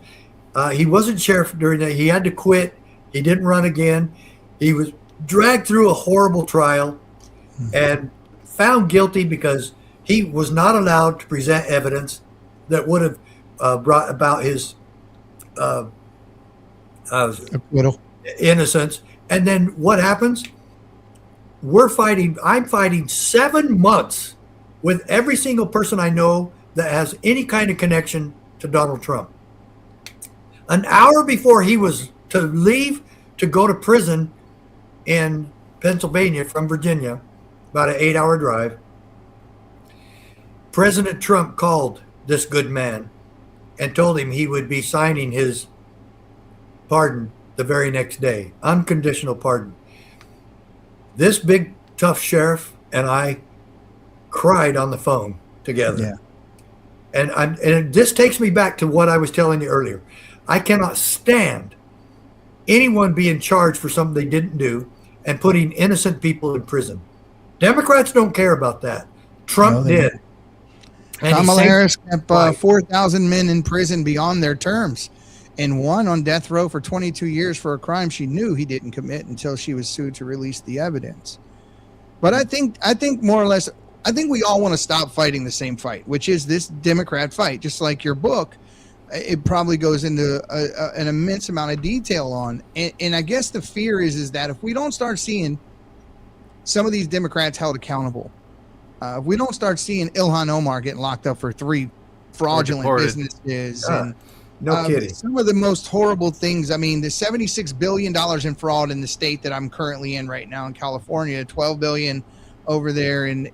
He wasn't sheriff during that. He had to quit. He didn't run again. He was dragged through a horrible trial and found guilty because he was not allowed to present evidence that would have brought about his Acquittal. innocence. And then what happens? I'm fighting 7 months with every single person I know that has any kind of connection to Donald Trump. An hour before he was to leave to go to prison in Pennsylvania from Virginia, about an 8-hour drive, President Trump called this good man and told him he would be signing his pardon the very next day, unconditional pardon. This big, tough sheriff and I cried on the phone together. Yeah. And this takes me back to what I was telling you earlier. I cannot stand anyone being charged for something they didn't do and putting innocent people in prison. Democrats don't care about that. Trump did. And Kamala Harris kept 4,000 men in prison beyond their terms, and one on death row for 22 years for a crime she knew he didn't commit until she was sued to release the evidence. But I think more or less, I think we all want to stop fighting the same fight, which is this Democrat fight. Just like your book, it probably goes into an immense amount of detail on. And I guess the fear is that if we don't start seeing some of these Democrats held accountable, if we don't start seeing Ilhan Omar getting locked up for 3 fraudulent businesses and kidding. Some of the most horrible things. I mean, the $76 billion in fraud in the state that I'm currently in right now in California, $12 billion over there in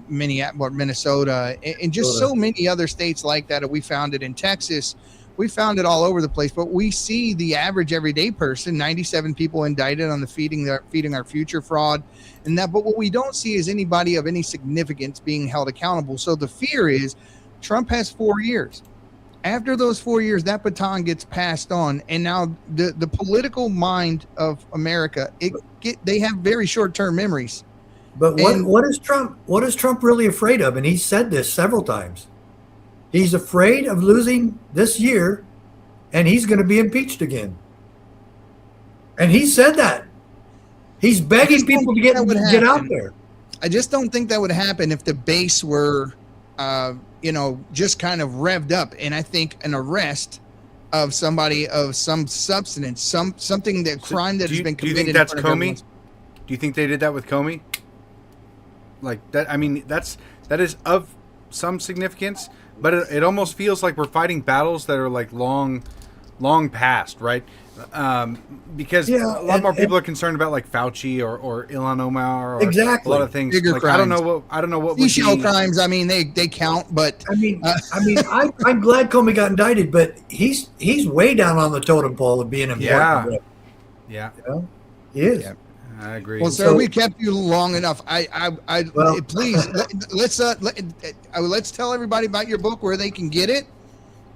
Minnesota, and just so many other states like that. We found it in Texas. We found it all over the place. But we see the average everyday person, 97 people indicted on the feeding our future fraud. And that, but what we don't see is anybody of any significance being held accountable. So the fear is Trump has 4 years. After those 4 years, that baton gets passed on, and now the political mind of America, they have very short-term memories. But what is Trump really afraid of? And he's said this several times. He's afraid of losing this year, and he's going to be impeached again. And he said that. He's begging people to get out there. I just don't think that would happen if the base were, just kind of revved up. And I think an arrest of somebody of some substance, something that crime that has been committed. Do you think that's Comey? Do you think they did that with Comey? Like that? I mean, that is of some significance, but it almost feels like we're fighting battles that are like long past, right? Because a lot more people are concerned about like Fauci or Ilhan Omar or exactly. a lot of things. Bigger like, crimes. I don't know what seashell crimes. I mean, they count, but I'm glad Comey got indicted, but he's way down on the totem pole of being important. Yeah. He is. Yeah. I agree. Well, sir, we kept you long enough. Please let's tell everybody about your book, where they can get it,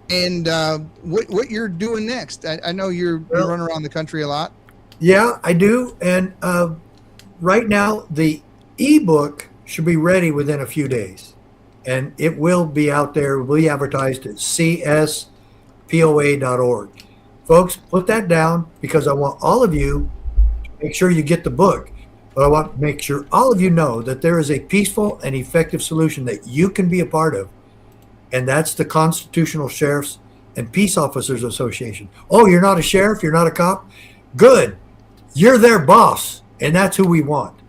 and what you're doing next. I know you run around the country a lot. Yeah, I do. And right now, the ebook should be ready within a few days, and it will be out there. It will be advertised at CSPOA.org. Folks, put that down, because I want all of you to make sure you get the book. But I want to make sure all of you know that there is a peaceful and effective solution that you can be a part of, and that's the Constitutional Sheriffs and Peace Officers Association. Oh, you're not a sheriff? You're not a cop? Good. You're their boss, and that's who we want.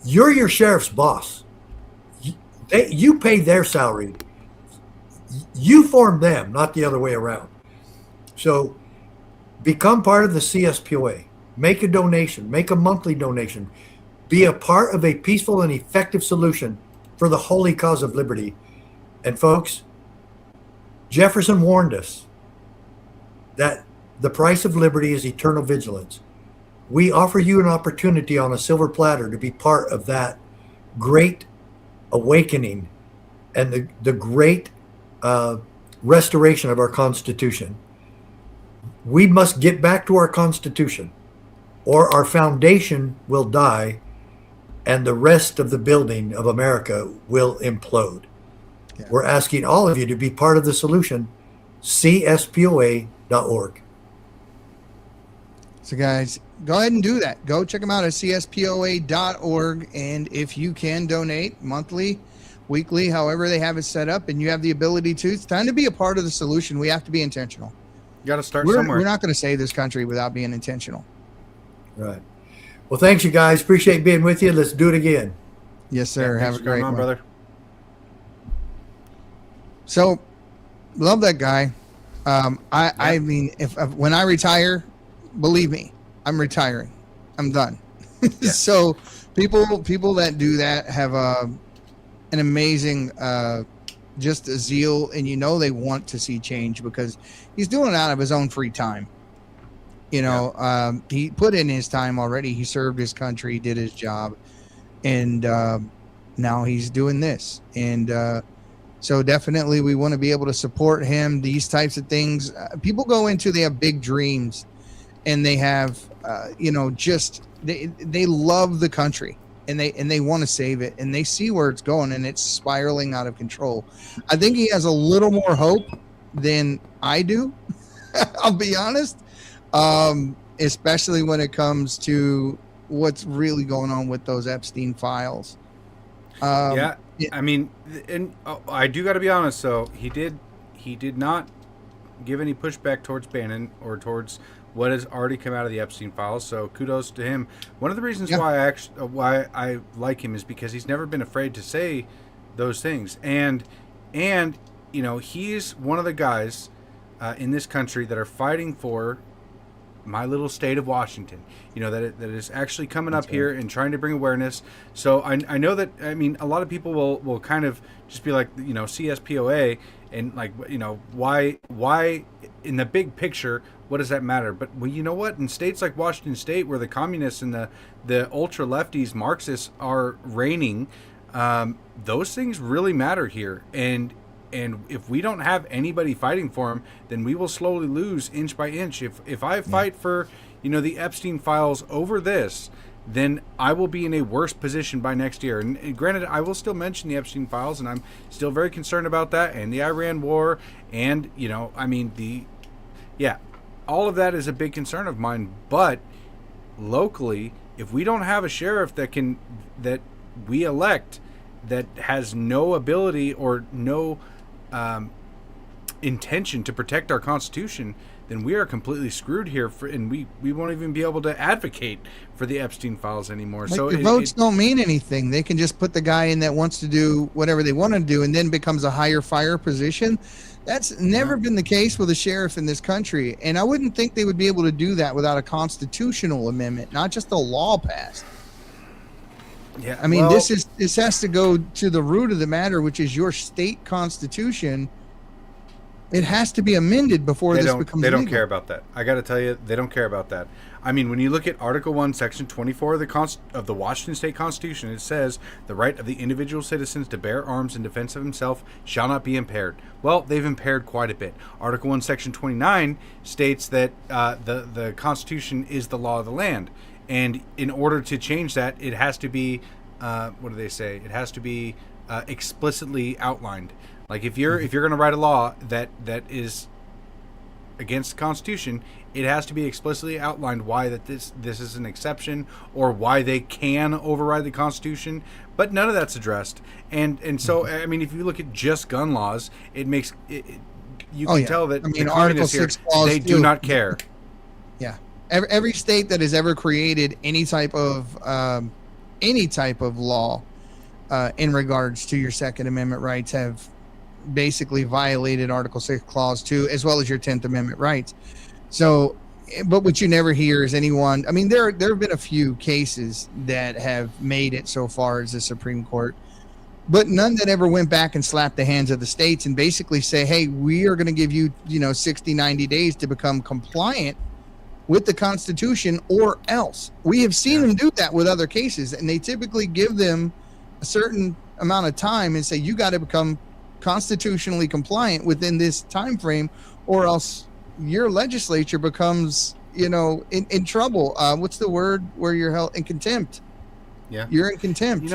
You're your sheriff's boss. You pay their salary. You form them, not the other way around. So become part of the CSPOA. Make a donation. Make a monthly donation. Be a part of a peaceful and effective solution for the holy cause of liberty. And folks, Jefferson warned us that the price of liberty is eternal vigilance. We offer you an opportunity on a silver platter to be part of that great awakening and the great restoration of our Constitution. We must get back to our Constitution, or our foundation will die and the rest of the building of America will implode. Yeah. We're asking all of you to be part of the solution. CSPOA.org. So guys, go ahead and do that. Go check them out at CSPOA.org. And if you can donate monthly, weekly, however they have it set up, and you have the ability to, it's time to be a part of the solution. We have to be intentional. You got to start somewhere. We're not going to save this country without being intentional. Right. Well, thanks, you guys. Appreciate being with you. Let's do it again. Yes, sir. Yeah, have a great one, brother. So, love that guy. I mean, when I retire, believe me, I'm retiring. I'm done. Yeah. So people that do that have an amazing just a zeal, and they want to see change because he's doing it out of his own free time. He put in his time already. He served his country, did his job, and now he's doing this. And so definitely we want to be able to support him. These types of things, people go into, they have big dreams, and they have, they love the country, and they want to save it, and they see where it's going, and it's spiraling out of control. I think he has a little more hope than I do. I'll be honest. Especially when it comes to what's really going on with those Epstein files. I mean, and I do got to be honest. So he did not give any pushback towards Bannon or towards what has already come out of the Epstein files. So kudos to him. One of the reasons why I like him is because he's never been afraid to say those things. And he's one of the guys in this country that are fighting for my little state of Washington, that is actually coming up here and trying to bring awareness. So I know that, I mean, a lot of people will kind of just be like, CSPOA and like, why in the big picture, what does that matter? But well, you know what? In states like Washington State, where the communists and the ultra lefties, Marxists are reigning, those things really matter here. And if we don't have anybody fighting for him, then we will slowly lose inch by inch. If I fight for, the Epstein files over this, then I will be in a worse position by next year. And granted, I will still mention the Epstein files, and I'm still very concerned about that, and the Iran war, and, all of that is a big concern of mine. But locally, if we don't have a sheriff that we elect that has no ability or no intention to protect our Constitution, then we are completely screwed here, and we won't even be able to advocate for the Epstein files anymore. So the votes don't mean anything. They can just put the guy in that wants to do whatever they want to do, and then becomes a higher fire position. That's never been the case with a sheriff in this country, and I wouldn't think they would be able to do that without a constitutional amendment, not just a law passed. Yeah, I mean, this has to go to the root of the matter, which is your state constitution. It has to be amended before this becomes They don't legal. care about that. I got to tell you, they don't care about that. I mean, when you look at Article 1, Section 24 of the Washington State Constitution, it says the right of the individual citizens to bear arms in defense of himself shall not be impaired. Well, they've impaired quite a bit. Article 1, Section 29 states that the Constitution is the law of the land. And in order to change that, it has to be, what do they say? It has to be explicitly outlined. Like if you're going to write a law that is against the Constitution, it has to be explicitly outlined why that this is an exception or why they can override the Constitution. But none of that's addressed. And so, I mean, if you look at just gun laws, it makes you can tell that the communists here, they do not care. Yeah. Every state that has ever created any type of law in regards to your Second Amendment rights have basically violated Article 6, Clause 2, as well as your 10th Amendment rights. So, but what you never hear is anyone. I mean, there have been a few cases that have made it so far as the Supreme Court, but none that ever went back and slapped the hands of the states and basically say, hey, we are going to give you, 60, 90 days to become compliant with the Constitution or else. We have seen them do that with other cases, and they typically give them a certain amount of time and say, you got to become constitutionally compliant within this time frame, or else your legislature becomes, in trouble. What's the word where you're held in contempt? Yeah, you're in contempt.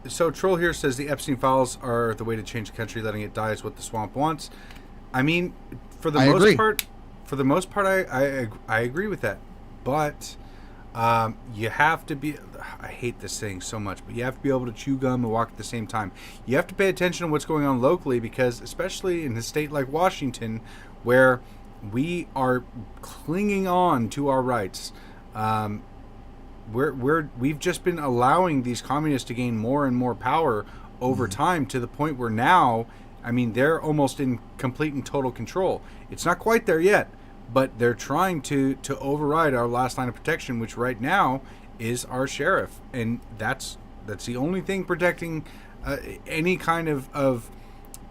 So Troll here says the Epstein files are the way to change the country. Letting it die is what the swamp wants. I mean, for the most part, I agree with that. But you have to be. I hate this saying so much, but you have to be able to chew gum and walk at the same time. You have to pay attention to what's going on locally, because especially in a state like Washington, where we are clinging on to our rights, we've just been allowing these communists to gain more and more power over time, to the point where now, I mean, they're almost in complete and total control. It's not quite there yet, but they're trying to override our last line of protection, which right now is our sheriff. And that's That's the only thing protecting any kind of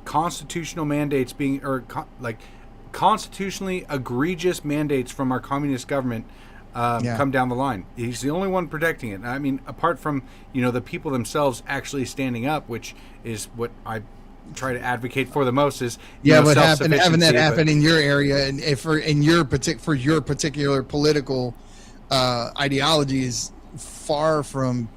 constitutional mandates being, or constitutionally egregious mandates from our communist government come down the line. He's the only one protecting it. I mean, apart from, the people themselves actually standing up, which is what I try to advocate for the most, is but having that happen in your area and for your particular political ideology is far from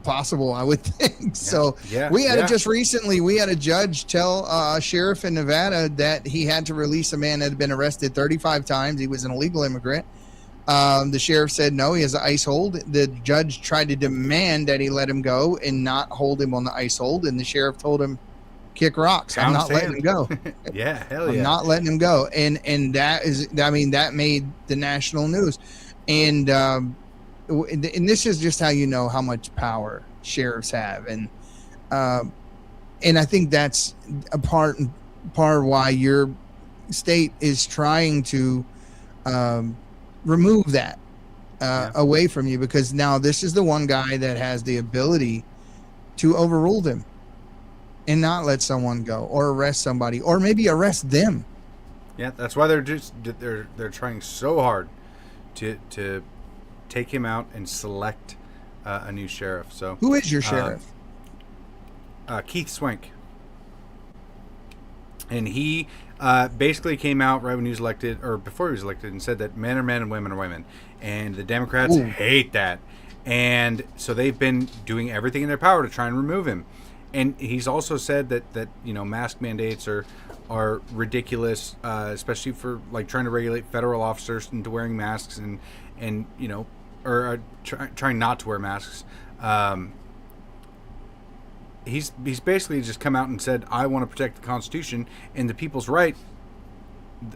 possible, I would think. So we had just recently, we had a judge tell a sheriff in Nevada that he had to release a man that had been arrested 35 times. He was an illegal immigrant. The sheriff said no, he has an ICE hold. The judge tried to demand that he let him go and not hold him on the ICE hold, and the sheriff told him, kick rocks. I'm not letting him go. I'm not letting him go. And that is, I mean, that made the national news. And this is just how you know how much power sheriffs have. And I think that's a part of why your state is trying to remove that away from you, because now this is the one guy that has the ability to overrule them and not let someone go or arrest somebody or maybe arrest them. Yeah, that's why they're trying so hard to take him out and select a new sheriff. So who is your sheriff? Keith Swank. And he basically came out right when he was elected, or before he was elected, and said that men are men and women are women. And the Democrats hate that. And so they've been doing everything in their power to try and remove him. And he's also said that mask mandates are ridiculous, especially for like trying to regulate federal officers into wearing masks and trying not to wear masks. He's basically just come out and said, I want to protect the Constitution and the people's right,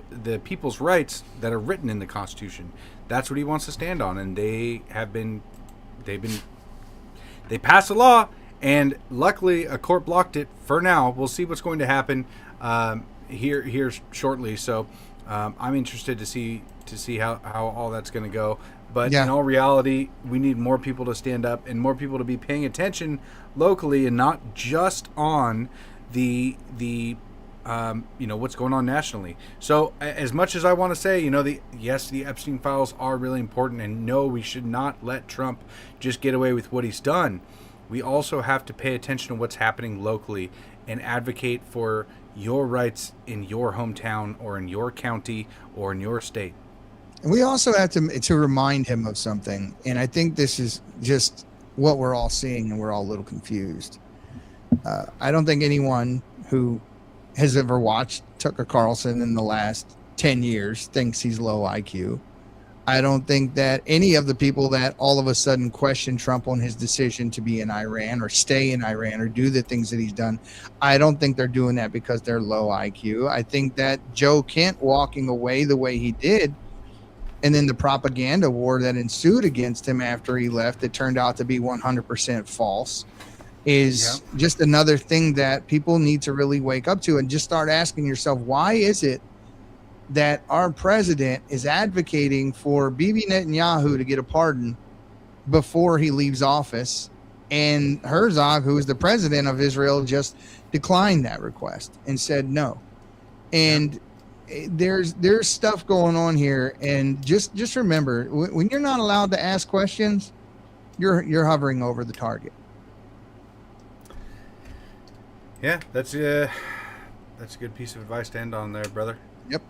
the people's rights that are written in the Constitution. That's what he wants to stand on, and they passed a law, and luckily a court blocked it for now. We'll see what's going to happen here shortly. So I'm interested to see how all that's going to go. But in all reality, we need more people to stand up and more people to be paying attention locally and not just on the what's going on nationally. So as much as I want to say, the Epstein files are really important, and no, we should not let Trump just get away with what he's done. We also have to pay attention to what's happening locally and advocate for your rights in your hometown or in your county or in your state. And we also have to remind him of something, and I think this is just what we're all seeing, and we're all a little confused. I don't think anyone who has ever watched Tucker Carlson in the last 10 years thinks he's low IQ. I don't think that any of the people that all of a sudden question Trump on his decision to be in Iran or stay in Iran or do the things that he's done, I don't think they're doing that because they're low IQ. I think that Joe Kent walking away the way he did, and then the propaganda war that ensued against him after he left, it turned out to be 100% false, is just another thing that people need to really wake up to and just start asking yourself, why is it that our president is advocating for Bibi Netanyahu to get a pardon before he leaves office, and Herzog, who is the president of Israel, just declined that request and said no. And there's stuff going on here, and just remember, when you're not allowed to ask questions, you're hovering over the target. Yeah, that's a good piece of advice to end on there, brother. Yep.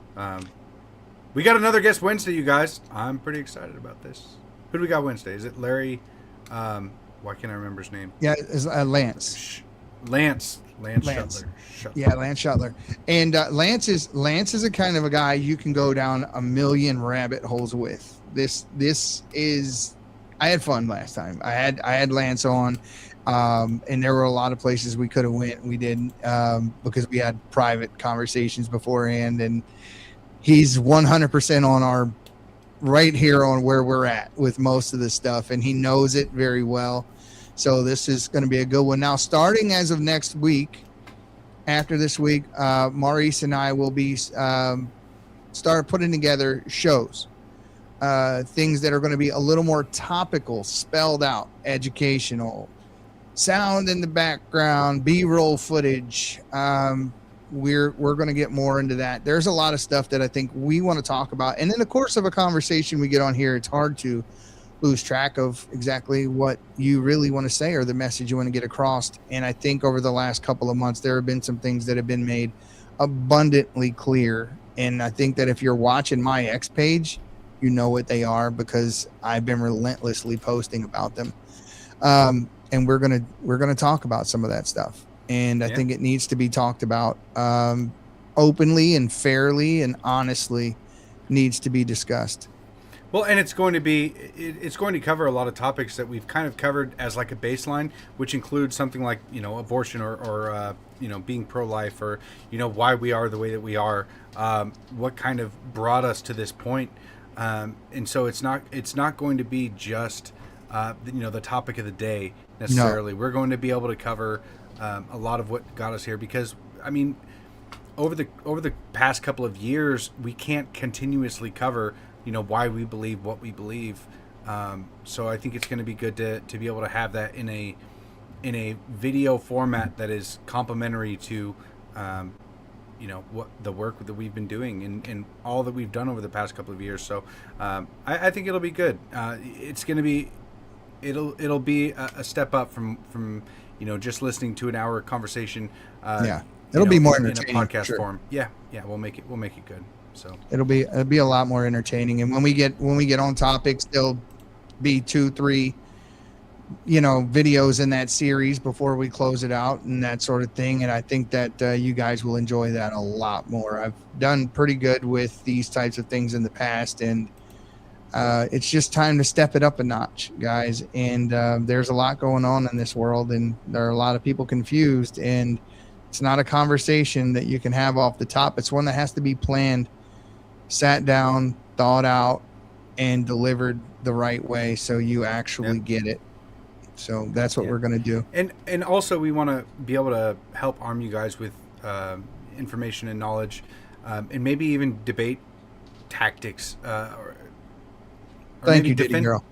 We got another guest Wednesday, you guys. I'm pretty excited about this. Who do we got Wednesday? Is it Larry? Why can't I remember his name? Yeah, it's Lance. Lance Shuttler. Yeah, Lance Shuttler. And Lance is a kind of a guy you can go down a million rabbit holes with. This is. I had fun last time. I had Lance on. And there were a lot of places we could have went. We didn't because we had private conversations beforehand, and he's 100% on our right here on where we're at with most of the stuff, and he knows it very well. So this is going to be a good one. Now, starting as of next week, after this week, Maurice and I will be start putting together shows things that are going to be a little more topical, spelled out, educational, sound in the background, B-roll footage. We're going to get more into that. There's a lot of stuff that I think we want to talk about. And in the course of a conversation we get on here, it's hard to lose track of exactly what you really want to say or the message you want to get across. And I think over the last couple of months, there have been some things that have been made abundantly clear. And I think that if you're watching my X page, you know what they are because I've been relentlessly posting about them. And we're gonna talk about some of that stuff. And I think it needs to be talked about openly and fairly and honestly needs to be discussed. Well, and it's going to cover a lot of topics that we've kind of covered as like a baseline, which includes something like, abortion or being pro-life or, why we are the way that we are, what kind of brought us to this point. And so it's not going to be just, the topic of the day necessarily. No. We're going to be able to cover a lot of what got us here because, over the past couple of years, we can't continuously cover why we believe what we believe. So I think it's going to be good to be able to have that in a video format that is complementary to, what the work that we've been doing and all that we've done over the past couple of years. So I think it'll be good. It's going to be, it'll be a step up from just listening to an hour conversation. It'll be more entertaining in a podcast form. Yeah. We'll make it good. So it'll be a lot more entertaining. And when we get on topics, there'll be 2-3, videos in that series before we close it out and that sort of thing. And I think that you guys will enjoy that a lot more. I've done pretty good with these types of things in the past, and it's just time to step it up a notch, guys. And there's a lot going on in this world, and there are a lot of people confused, and it's not a conversation that you can have off the top. It's one that has to be planned, sat down, thought out, and delivered the right way so you actually get it. So that's what we're going to do. And also we want to be able to help arm you guys with information and knowledge, and maybe even debate tactics. Or Thank you, Diddy Girl.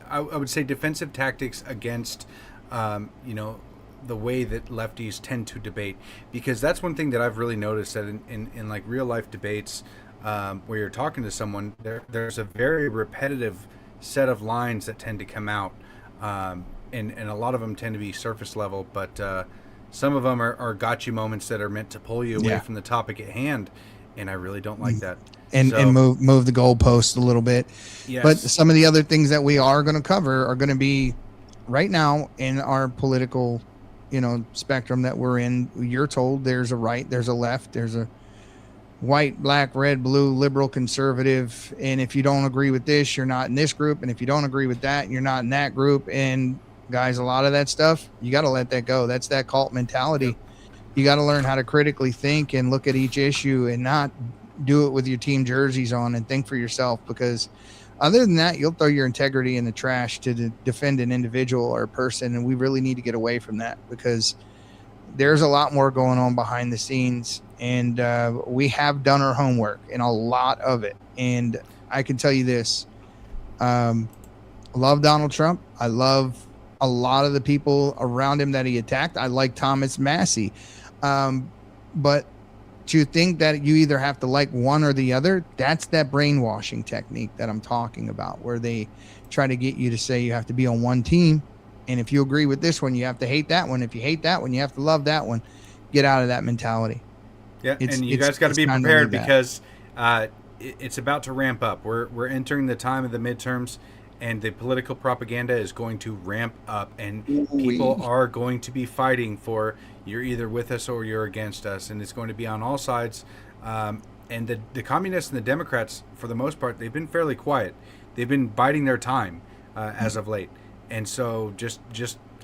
I would say defensive tactics against, the way that lefties tend to debate, because that's one thing that I've really noticed that in like real life debates, where you're talking to someone, there's a very repetitive set of lines that tend to come out, and a lot of them tend to be surface level, but some of them are gotcha moments that are meant to pull you away from the topic at hand, and I really don't like that. And move the goalposts a little bit. Yes. But some of the other things that we are going to cover are going to be right now in our political spectrum that we're in. You're told there's a right, there's a left, there's a white, black, red, blue, liberal, conservative, and if you don't agree with this, you're not in this group, and if you don't agree with that, you're not in that group. And guys, a lot of that stuff, you got to let that go. That's that cult mentality. You got to learn how to critically think and look at each issue and not do it with your team jerseys on, and think for yourself, because other than that, you'll throw your integrity in the trash to defend an individual or a person. And we really need to get away from that, because there's a lot more going on behind the scenes, and we have done our homework and a lot of it. And I can tell you this, I love Donald Trump. I love a lot of the people around him that he attacked. I like Thomas Massey. But to think that you either have to like one or the other, that's that brainwashing technique that I'm talking about, where they try to get you to say you have to be on one team. And if you agree with this one, you have to hate that one. If you hate that one, you have to love that one. Get out of that mentality. Yeah, and you guys got to be prepared, because it's about to ramp up. We're entering the time of the midterms, and the political propaganda is going to ramp up, and people are going to be fighting for you're either with us or you're against us, and it's going to be on all sides. And the communists and the Democrats, for the most part, they've been fairly quiet. They've been biding their time as of late. And so just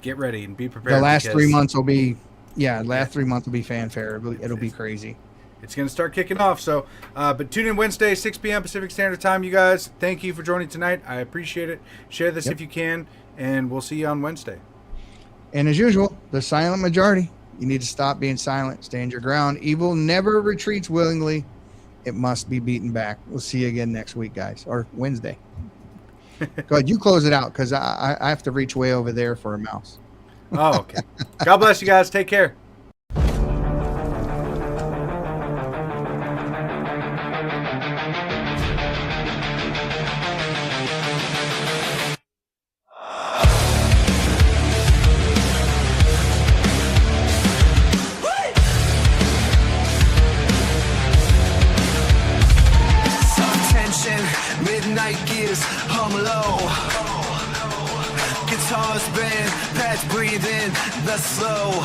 get ready and be prepared. The last 3 months will be, last 3 months will be fanfare. It'll be crazy. It's going to start kicking off. So, but tune in Wednesday, 6 p.m. Pacific Standard Time, you guys. Thank you for joining tonight. I appreciate it. Share this if you can, and we'll see you on Wednesday. And as usual, the silent majority. You need to stop being silent. Stand your ground. Evil never retreats willingly, it must be beaten back. We'll see you again next week, guys, or Wednesday. Go ahead, you close it out because I have to reach way over there for a mouse. Oh, okay. God bless you guys. Take care. Soft tension, midnight gears hum low. Guitars bend, pads breathing the slow.